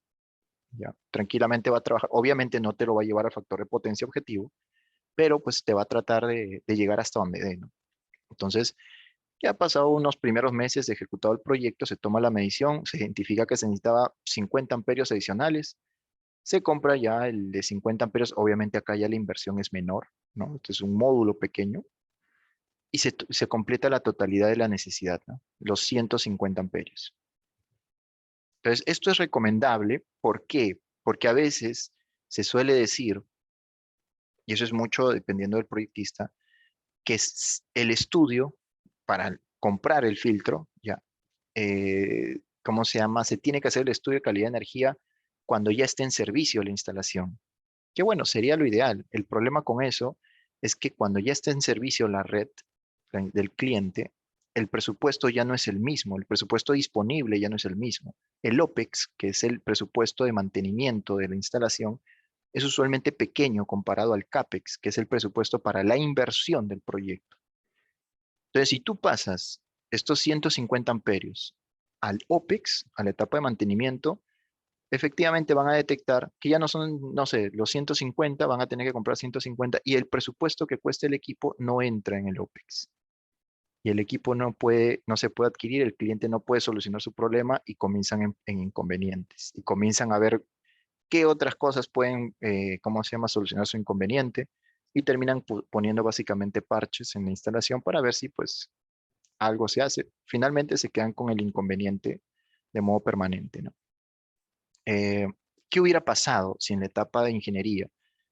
¿Ya? Tranquilamente va a trabajar, obviamente no te lo va a llevar al factor de potencia objetivo, pero pues te va a tratar de llegar hasta donde dé, ¿no? Entonces, ya ha pasado unos primeros meses de ejecutado el proyecto, se toma la medición, se identifica que se necesitaba 50 amperios adicionales, se compra ya el de 50 amperios, obviamente acá ya la inversión es menor, ¿no? Este es un módulo pequeño y se completa la totalidad de la necesidad, ¿no? Los 150 amperios. Entonces, esto es recomendable, ¿por qué? Porque a veces se suele decir, y eso es mucho dependiendo del proyectista, que es el estudio para comprar el filtro, ya, ¿cómo se llama? Se tiene que hacer el estudio de calidad de energía cuando ya esté en servicio la instalación. Que bueno, sería lo ideal. El problema con eso es que cuando ya está en servicio la red del cliente, el presupuesto ya no es el mismo, el presupuesto disponible ya no es el mismo. El OPEX, que es el presupuesto de mantenimiento de la instalación, es usualmente pequeño comparado al CAPEX, que es el presupuesto para la inversión del proyecto. Entonces, si tú pasas estos 150 amperios al OPEX, a la etapa de mantenimiento, efectivamente van a detectar que ya no son, no sé, los 150, van a tener que comprar 150 y el presupuesto que cuesta el equipo no entra en el OPEX. Y el equipo no se puede adquirir, el cliente no puede solucionar su problema y comienzan en inconvenientes. Y comienzan a ver qué otras cosas pueden, ¿cómo se llama?, solucionar su inconveniente y terminan poniendo básicamente parches en la instalación para ver si pues algo se hace. Finalmente se quedan con el inconveniente de modo permanente, ¿no? Eh, ¿Qué hubiera pasado si en la etapa de ingeniería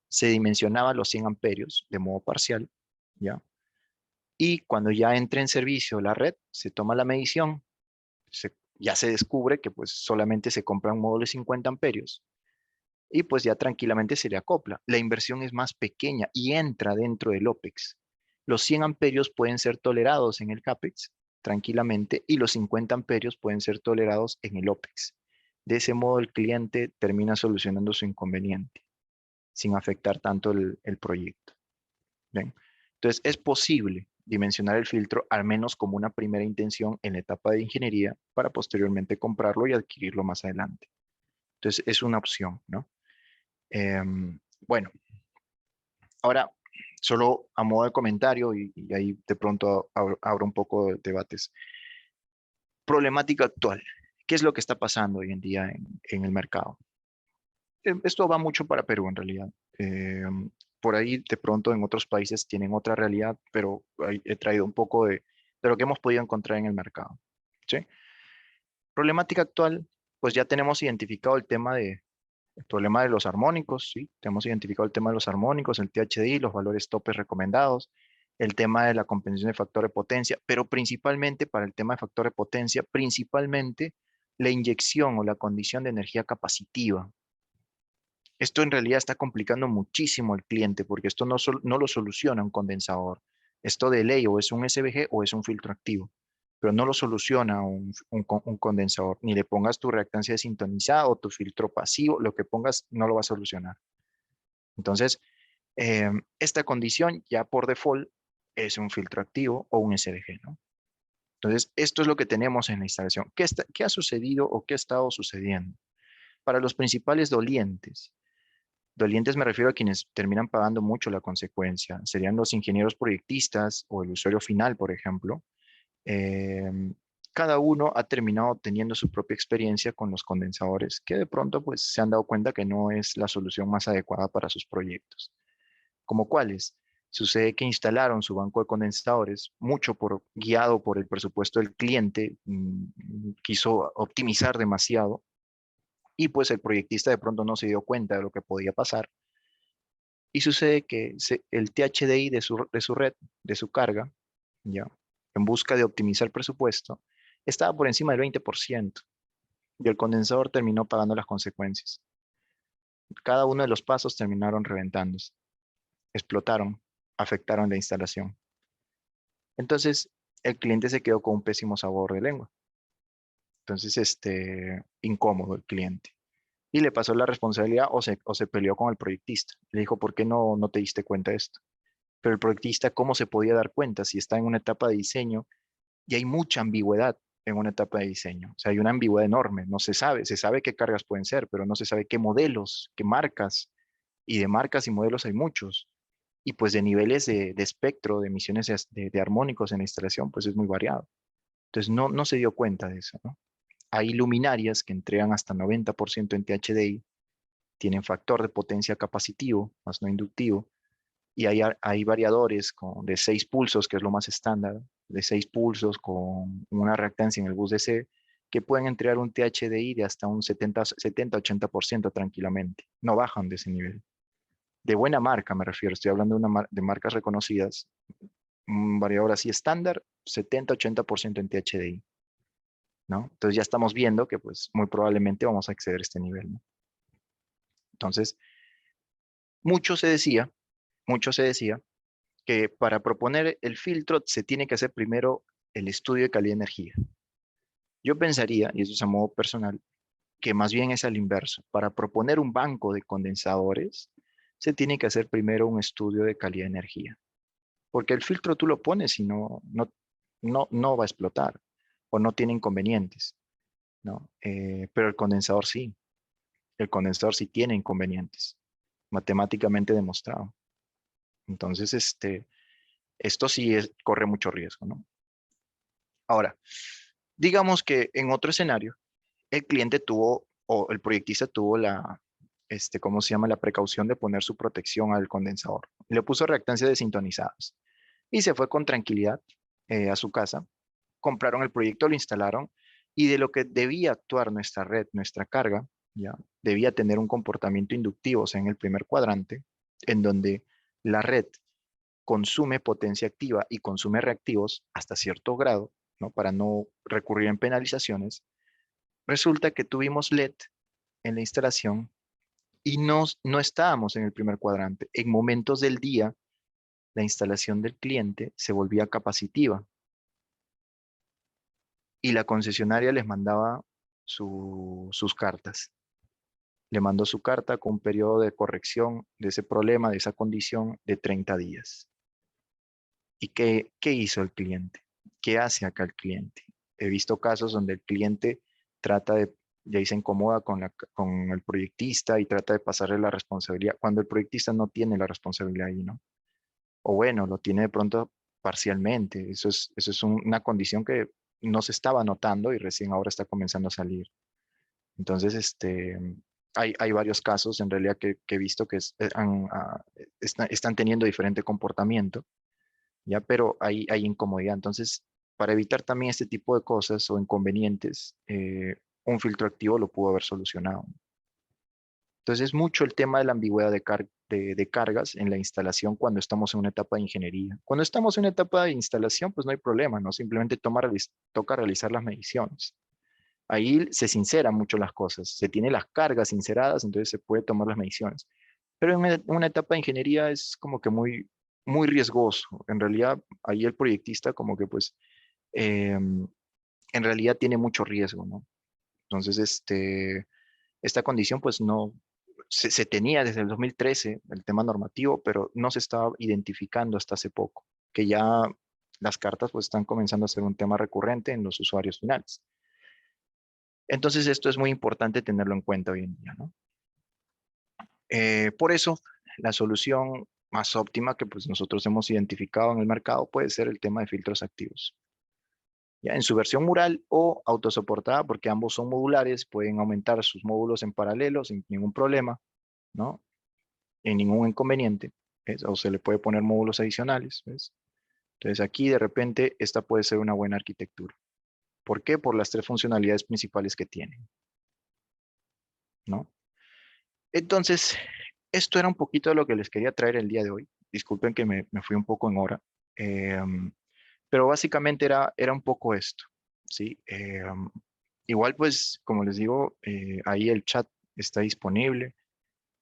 se dimensionaba los 100 amperios de modo parcial, ¿ya? Y cuando ya entre en servicio la red, se toma la medición, ya se descubre que pues solamente se compra un módulo de 50 amperios y pues ya tranquilamente se le acopla. La inversión es más pequeña y entra dentro del OPEX. Los 100 amperios pueden ser tolerados en el CAPEX tranquilamente y los 50 amperios pueden ser tolerados en el OPEX. De ese modo el cliente termina solucionando su inconveniente sin afectar tanto el proyecto. ¿Bien? Entonces es posible dimensionar el filtro al menos como una primera intención en la etapa de ingeniería para posteriormente comprarlo y adquirirlo más adelante. Entonces es una opción, ¿no? Bueno, ahora solo a modo de comentario y ahí de pronto abro un poco de debates. Problemática actual. ¿Qué es lo que está pasando hoy en día en el mercado? Esto va mucho para Perú en realidad. Eh, por ahí de pronto en otros países tienen otra realidad, pero ahí he traído un poco de lo que hemos podido encontrar en el mercado. ¿Sí? Problemática actual, pues ya tenemos identificado el problema de los armónicos, ¿sí? Tenemos identificado el tema de los armónicos, el THDI, los valores topes recomendados, el tema de la compensación de factor de potencia, pero principalmente para el tema de factor de potencia, principalmente la inyección o la condición de energía capacitiva. Esto en realidad está complicando muchísimo al cliente porque esto no lo soluciona un condensador. Esto de ley o es un SVG o es un filtro activo, pero no lo soluciona un condensador. Ni le pongas tu reactancia desintonizada o tu filtro pasivo, lo que pongas no lo va a solucionar. Entonces, esta condición ya por default es un filtro activo o un SVG, ¿no? Entonces, esto es lo que tenemos en la instalación. ¿Qué ha sucedido o qué ha estado sucediendo? Para los principales dolientes me refiero a quienes terminan pagando mucho la consecuencia. Serían los ingenieros proyectistas o el usuario final, por ejemplo. Eh, Cada uno ha terminado teniendo su propia experiencia con los condensadores, que de pronto pues se han dado cuenta que no es la solución más adecuada para sus proyectos. ¿Como cuáles? Sucede que instalaron su banco de condensadores, guiado por el presupuesto del cliente, quiso optimizar demasiado y pues el proyectista de pronto no se dio cuenta de lo que podía pasar. Y sucede que el THDI de su red, de su carga, ya, en busca de optimizar el presupuesto, estaba por encima del 20% y el condensador terminó pagando las consecuencias. Cada uno de los pasos terminaron reventándose, explotaron, afectaron la instalación. Entonces, el cliente se quedó con un pésimo sabor de lengua. Entonces, incómodo el cliente. Y le pasó la responsabilidad o se peleó con el proyectista. Le dijo, ¿por qué no te diste cuenta de esto? Pero el proyectista, ¿cómo se podía dar cuenta si está en una etapa de diseño y hay mucha ambigüedad en una etapa de diseño? O sea, hay una ambigüedad enorme. No se sabe qué cargas pueden ser, pero no se sabe qué modelos, qué marcas. Y de marcas y modelos hay muchos. Y pues de niveles de espectro, de emisiones de armónicos en la instalación, pues es muy variado. Entonces no se dio cuenta de eso, ¿no? Hay luminarias que entregan hasta 90% en THDI, tienen factor de potencia capacitivo, más no inductivo, y hay variadores de 6 pulsos, que es lo más estándar, de 6 pulsos con una reactancia en el bus DC, que pueden entregar un THDI de hasta un 70-80% tranquilamente. No bajan de ese nivel. De buena marca me refiero, estoy hablando de marcas reconocidas. Un variador así estándar, 70-80% en THDI, ¿no? Entonces ya estamos viendo que pues muy probablemente vamos a exceder este nivel, ¿no? Entonces, mucho se decía, mucho se decía que para proponer el filtro se tiene que hacer primero el estudio de calidad de energía. Yo pensaría, y eso es a modo personal, que más bien es al inverso. Para proponer un banco de condensadores, se tiene que hacer primero un estudio de calidad de energía. Porque el filtro tú lo pones y no va a explotar o no tiene inconvenientes, ¿no? Pero el condensador sí. El condensador sí tiene inconvenientes, matemáticamente demostrado. Entonces, esto sí corre mucho riesgo, ¿no? Ahora, digamos que en otro escenario, el cliente tuvo, o el proyectista tuvo ¿cómo se llama? La precaución de poner su protección al condensador. Le puso reactancias desintonizadas y se fue con tranquilidad a su casa. Compraron el proyecto, lo instalaron y de lo que debía actuar nuestra red, nuestra carga, ya debía tener un comportamiento inductivo, o sea, en el primer cuadrante, en donde la red consume potencia activa y consume reactivos hasta cierto grado, ¿no? Para no recurrir en penalizaciones. Resulta que tuvimos LED en la instalación y no estábamos en el primer cuadrante. En momentos del día, la instalación del cliente se volvía capacitiva y la concesionaria les mandaba sus cartas. Le mandó su carta con un periodo de corrección de ese problema, de esa condición, de 30 días. ¿Y qué hizo el cliente? ¿Qué hace acá el cliente? He visto casos donde el cliente trata de, ya ahí se incomoda con el proyectista y trata de pasarle la responsabilidad, cuando el proyectista no tiene la responsabilidad ahí, ¿no? O bueno, lo tiene de pronto parcialmente. Eso es una condición que no se estaba notando y recién ahora está comenzando a salir. Entonces, hay varios casos en realidad que he visto que están teniendo diferente comportamiento, ¿ya? Pero hay incomodidad. Entonces, para evitar también este tipo de cosas o inconvenientes, un filtro activo lo pudo haber solucionado. Entonces, es mucho el tema de la ambigüedad de cargas en la instalación cuando estamos en una etapa de ingeniería. Cuando estamos en una etapa de instalación, pues no hay problema, ¿no? Simplemente toca realizar las mediciones. Ahí se sinceran mucho las cosas, se tienen las cargas sinceradas, entonces se puede tomar las mediciones. Pero en una etapa de ingeniería es como que muy riesgoso. En realidad, ahí el proyectista como que pues en realidad tiene mucho riesgo, ¿no? Entonces, esta condición pues no, se tenía desde el 2013 el tema normativo, pero no se estaba identificando hasta hace poco, que ya las cartas pues están comenzando a ser un tema recurrente en los usuarios finales. Entonces esto es muy importante tenerlo en cuenta hoy en día, ¿no? Por eso, la solución más óptima que pues nosotros hemos identificado en el mercado puede ser el tema de filtros activos. Ya en su versión mural o autosoportada, porque ambos son modulares, pueden aumentar sus módulos en paralelo sin ningún problema, ¿no? En ningún inconveniente. O se le puede poner módulos adicionales, ¿ves? Entonces aquí de repente esta puede ser una buena arquitectura. ¿Por qué? Por las tres funcionalidades principales que tiene, ¿no? Entonces, esto era un poquito de lo que les quería traer el día de hoy. Disculpen que me fui un poco en hora. Pero básicamente era un poco esto, ¿sí? Igual pues, como les digo, ahí el chat está disponible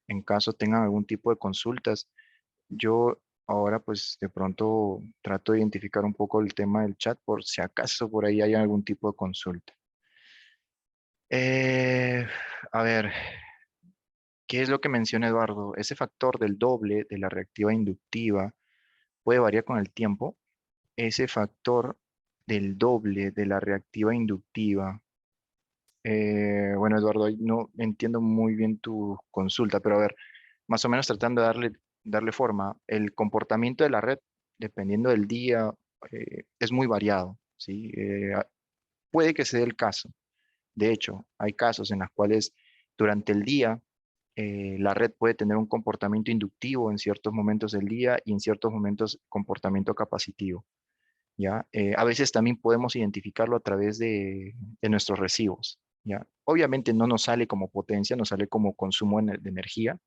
en caso tengan algún tipo de consultas. Yo ahora pues de pronto trato de identificar un poco el tema del chat por si acaso por ahí hay algún tipo de consulta. Eh, a ver, ¿qué es lo que menciona Eduardo? Ese factor del doble de la reactiva inductiva puede variar con el tiempo. Ese factor del doble de la reactiva inductiva. Bueno, Eduardo, ahí no entiendo muy bien tu consulta, pero a ver, más o menos tratando de darle forma. El comportamiento de la red, dependiendo del día, es muy variado, ¿sí? Puede que se dé el caso. De hecho, hay casos en los cuales durante el día la red puede tener un comportamiento inductivo en ciertos momentos del día y en ciertos momentos comportamiento capacitivo. ¿Ya? A veces también podemos identificarlo a través de nuestros recibos, ¿ya? Obviamente no nos sale como potencia, nos sale como consumo de energía,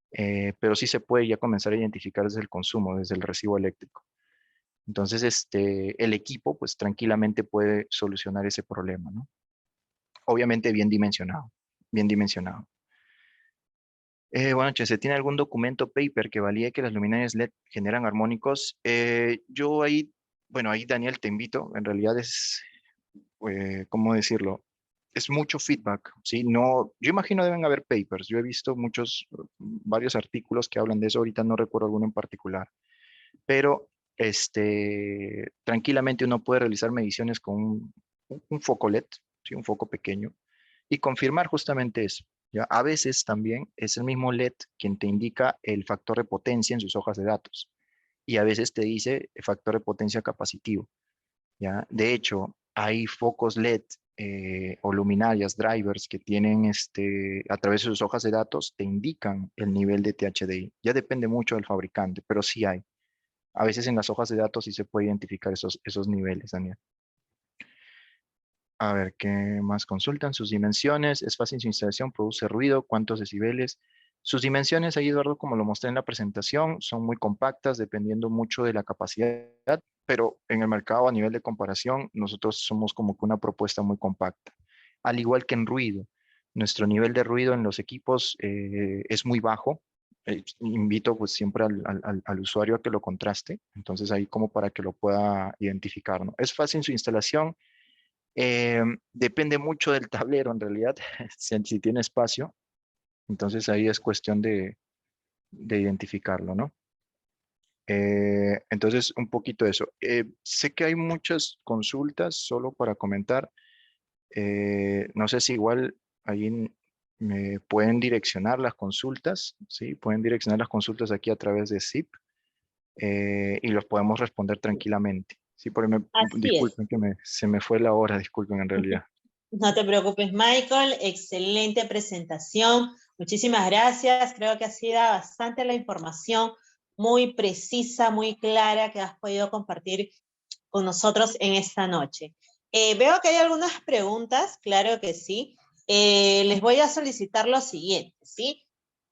pero sí se puede ya comenzar a identificar desde el consumo, desde el recibo eléctrico. Entonces, el equipo, pues tranquilamente puede solucionar ese problema, ¿no? Obviamente bien dimensionado, bien dimensionado. Bueno, che, ¿se tiene algún documento paper que valide que las luminarias LED generan armónicos? Yo ahí, bueno, ahí Daniel te invito, en realidad es, ¿cómo decirlo? Es mucho feedback, ¿sí? No, yo imagino deben haber papers, yo he visto varios artículos que hablan de eso, ahorita no recuerdo alguno en particular, pero tranquilamente uno puede realizar mediciones con un foco LED, ¿sí? Un foco pequeño, y confirmar justamente eso. ¿Ya? A veces también es el mismo LED quien te indica el factor de potencia en sus hojas de datos y a veces te dice el factor de potencia capacitivo. ¿Ya? De hecho, hay focos LED o luminarias, drivers que tienen a través de sus hojas de datos te indican el nivel de THDI. Ya depende mucho del fabricante, pero sí hay. A veces en las hojas de datos sí se puede identificar esos niveles, Daniel. A ver, ¿qué más consultan? Sus dimensiones, es fácil su instalación, produce ruido, cuántos decibeles. Sus dimensiones, ahí Eduardo, como lo mostré en la presentación, son muy compactas, dependiendo mucho de la capacidad, pero en el mercado a nivel de comparación, nosotros somos como que una propuesta muy compacta. Al igual que en ruido, nuestro nivel de ruido en los equipos es muy bajo. Invito pues siempre al usuario a que lo contraste, entonces ahí como para que lo pueda identificar, ¿no? Es fácil su instalación. Depende mucho del tablero en realidad, si tiene espacio, entonces ahí es cuestión de identificarlo, ¿no? Entonces, un poquito de eso. Sé que hay muchas consultas, solo para comentar. No sé si igual ahí me pueden direccionar las consultas, ¿sí? Pueden direccionar las consultas aquí a través de ZIP y los podemos responder tranquilamente. Sí, Así es. disculpen que se me fue la hora, disculpen en realidad. No te preocupes, Michael. Excelente presentación. Muchísimas gracias. Creo que ha sido bastante la información, muy precisa, muy clara que has podido compartir con nosotros en esta noche. Veo que hay algunas preguntas, claro que sí. Les voy a solicitar lo siguiente, ¿sí?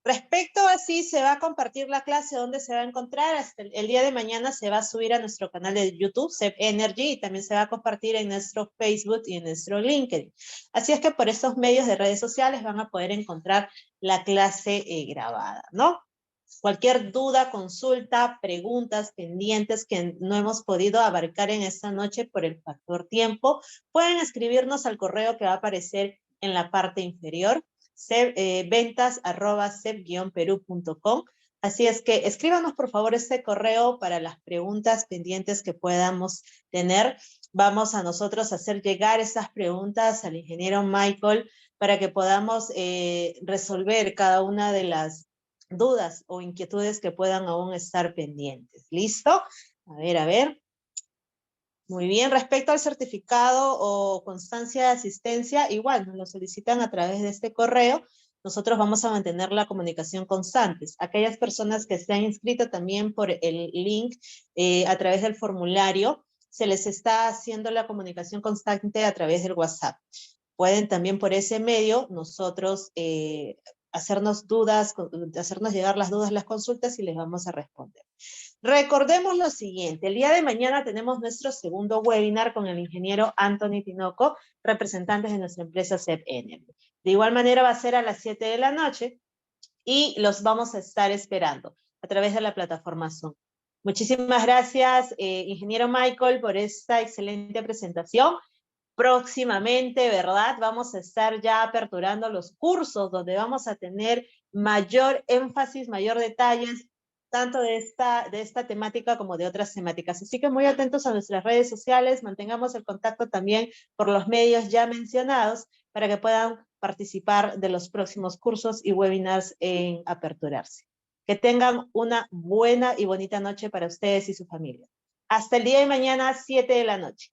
Respecto a si se va a compartir la clase, dónde se va a encontrar, hasta el día de mañana se va a subir a nuestro canal de YouTube, SEP Energy, y también se va a compartir en nuestro Facebook y en nuestro LinkedIn. Así es que por estos medios de redes sociales van a poder encontrar la clase grabada, ¿no? Cualquier duda, consulta, preguntas pendientes que no hemos podido abarcar en esta noche por el factor tiempo, pueden escribirnos al correo que va a aparecer en la parte inferior, ventas@sep-peru.com. Así es que escríbanos por favor este correo para las preguntas pendientes que podamos tener. Vamos a nosotros a hacer llegar esas preguntas al ingeniero Michael para que podamos resolver cada una de las dudas o inquietudes que puedan aún estar pendientes. ¿Listo? A ver, a ver. Muy bien, respecto al certificado o constancia de asistencia, igual nos lo solicitan a través de este correo nosotros vamos a mantener la comunicación constante. Aquellas personas que se han inscrito también por el link a través del formulario, se les está haciendo la comunicación constante a través del WhatsApp. Pueden también por ese medio nosotros hacernos llegar las dudas, las consultas y les vamos a responder. Recordemos lo siguiente, el día de mañana tenemos nuestro segundo webinar con el ingeniero Anthony Tinoco, representantes de nuestra empresa CEP Energy. De igual manera va a ser a las 7 de la noche y los vamos a estar esperando a través de la plataforma Zoom. Muchísimas gracias, ingeniero Michael, por esta excelente presentación. Próximamente, ¿verdad? Vamos a estar ya aperturando los cursos donde vamos a tener mayor énfasis, mayor detalles, tanto de esta temática como de otras temáticas. Así que muy atentos a nuestras redes sociales, mantengamos el contacto también por los medios ya mencionados para que puedan participar de los próximos cursos y webinars en aperturarse. Que tengan una buena y bonita noche para ustedes y su familia. Hasta el día de mañana, 7 de la noche.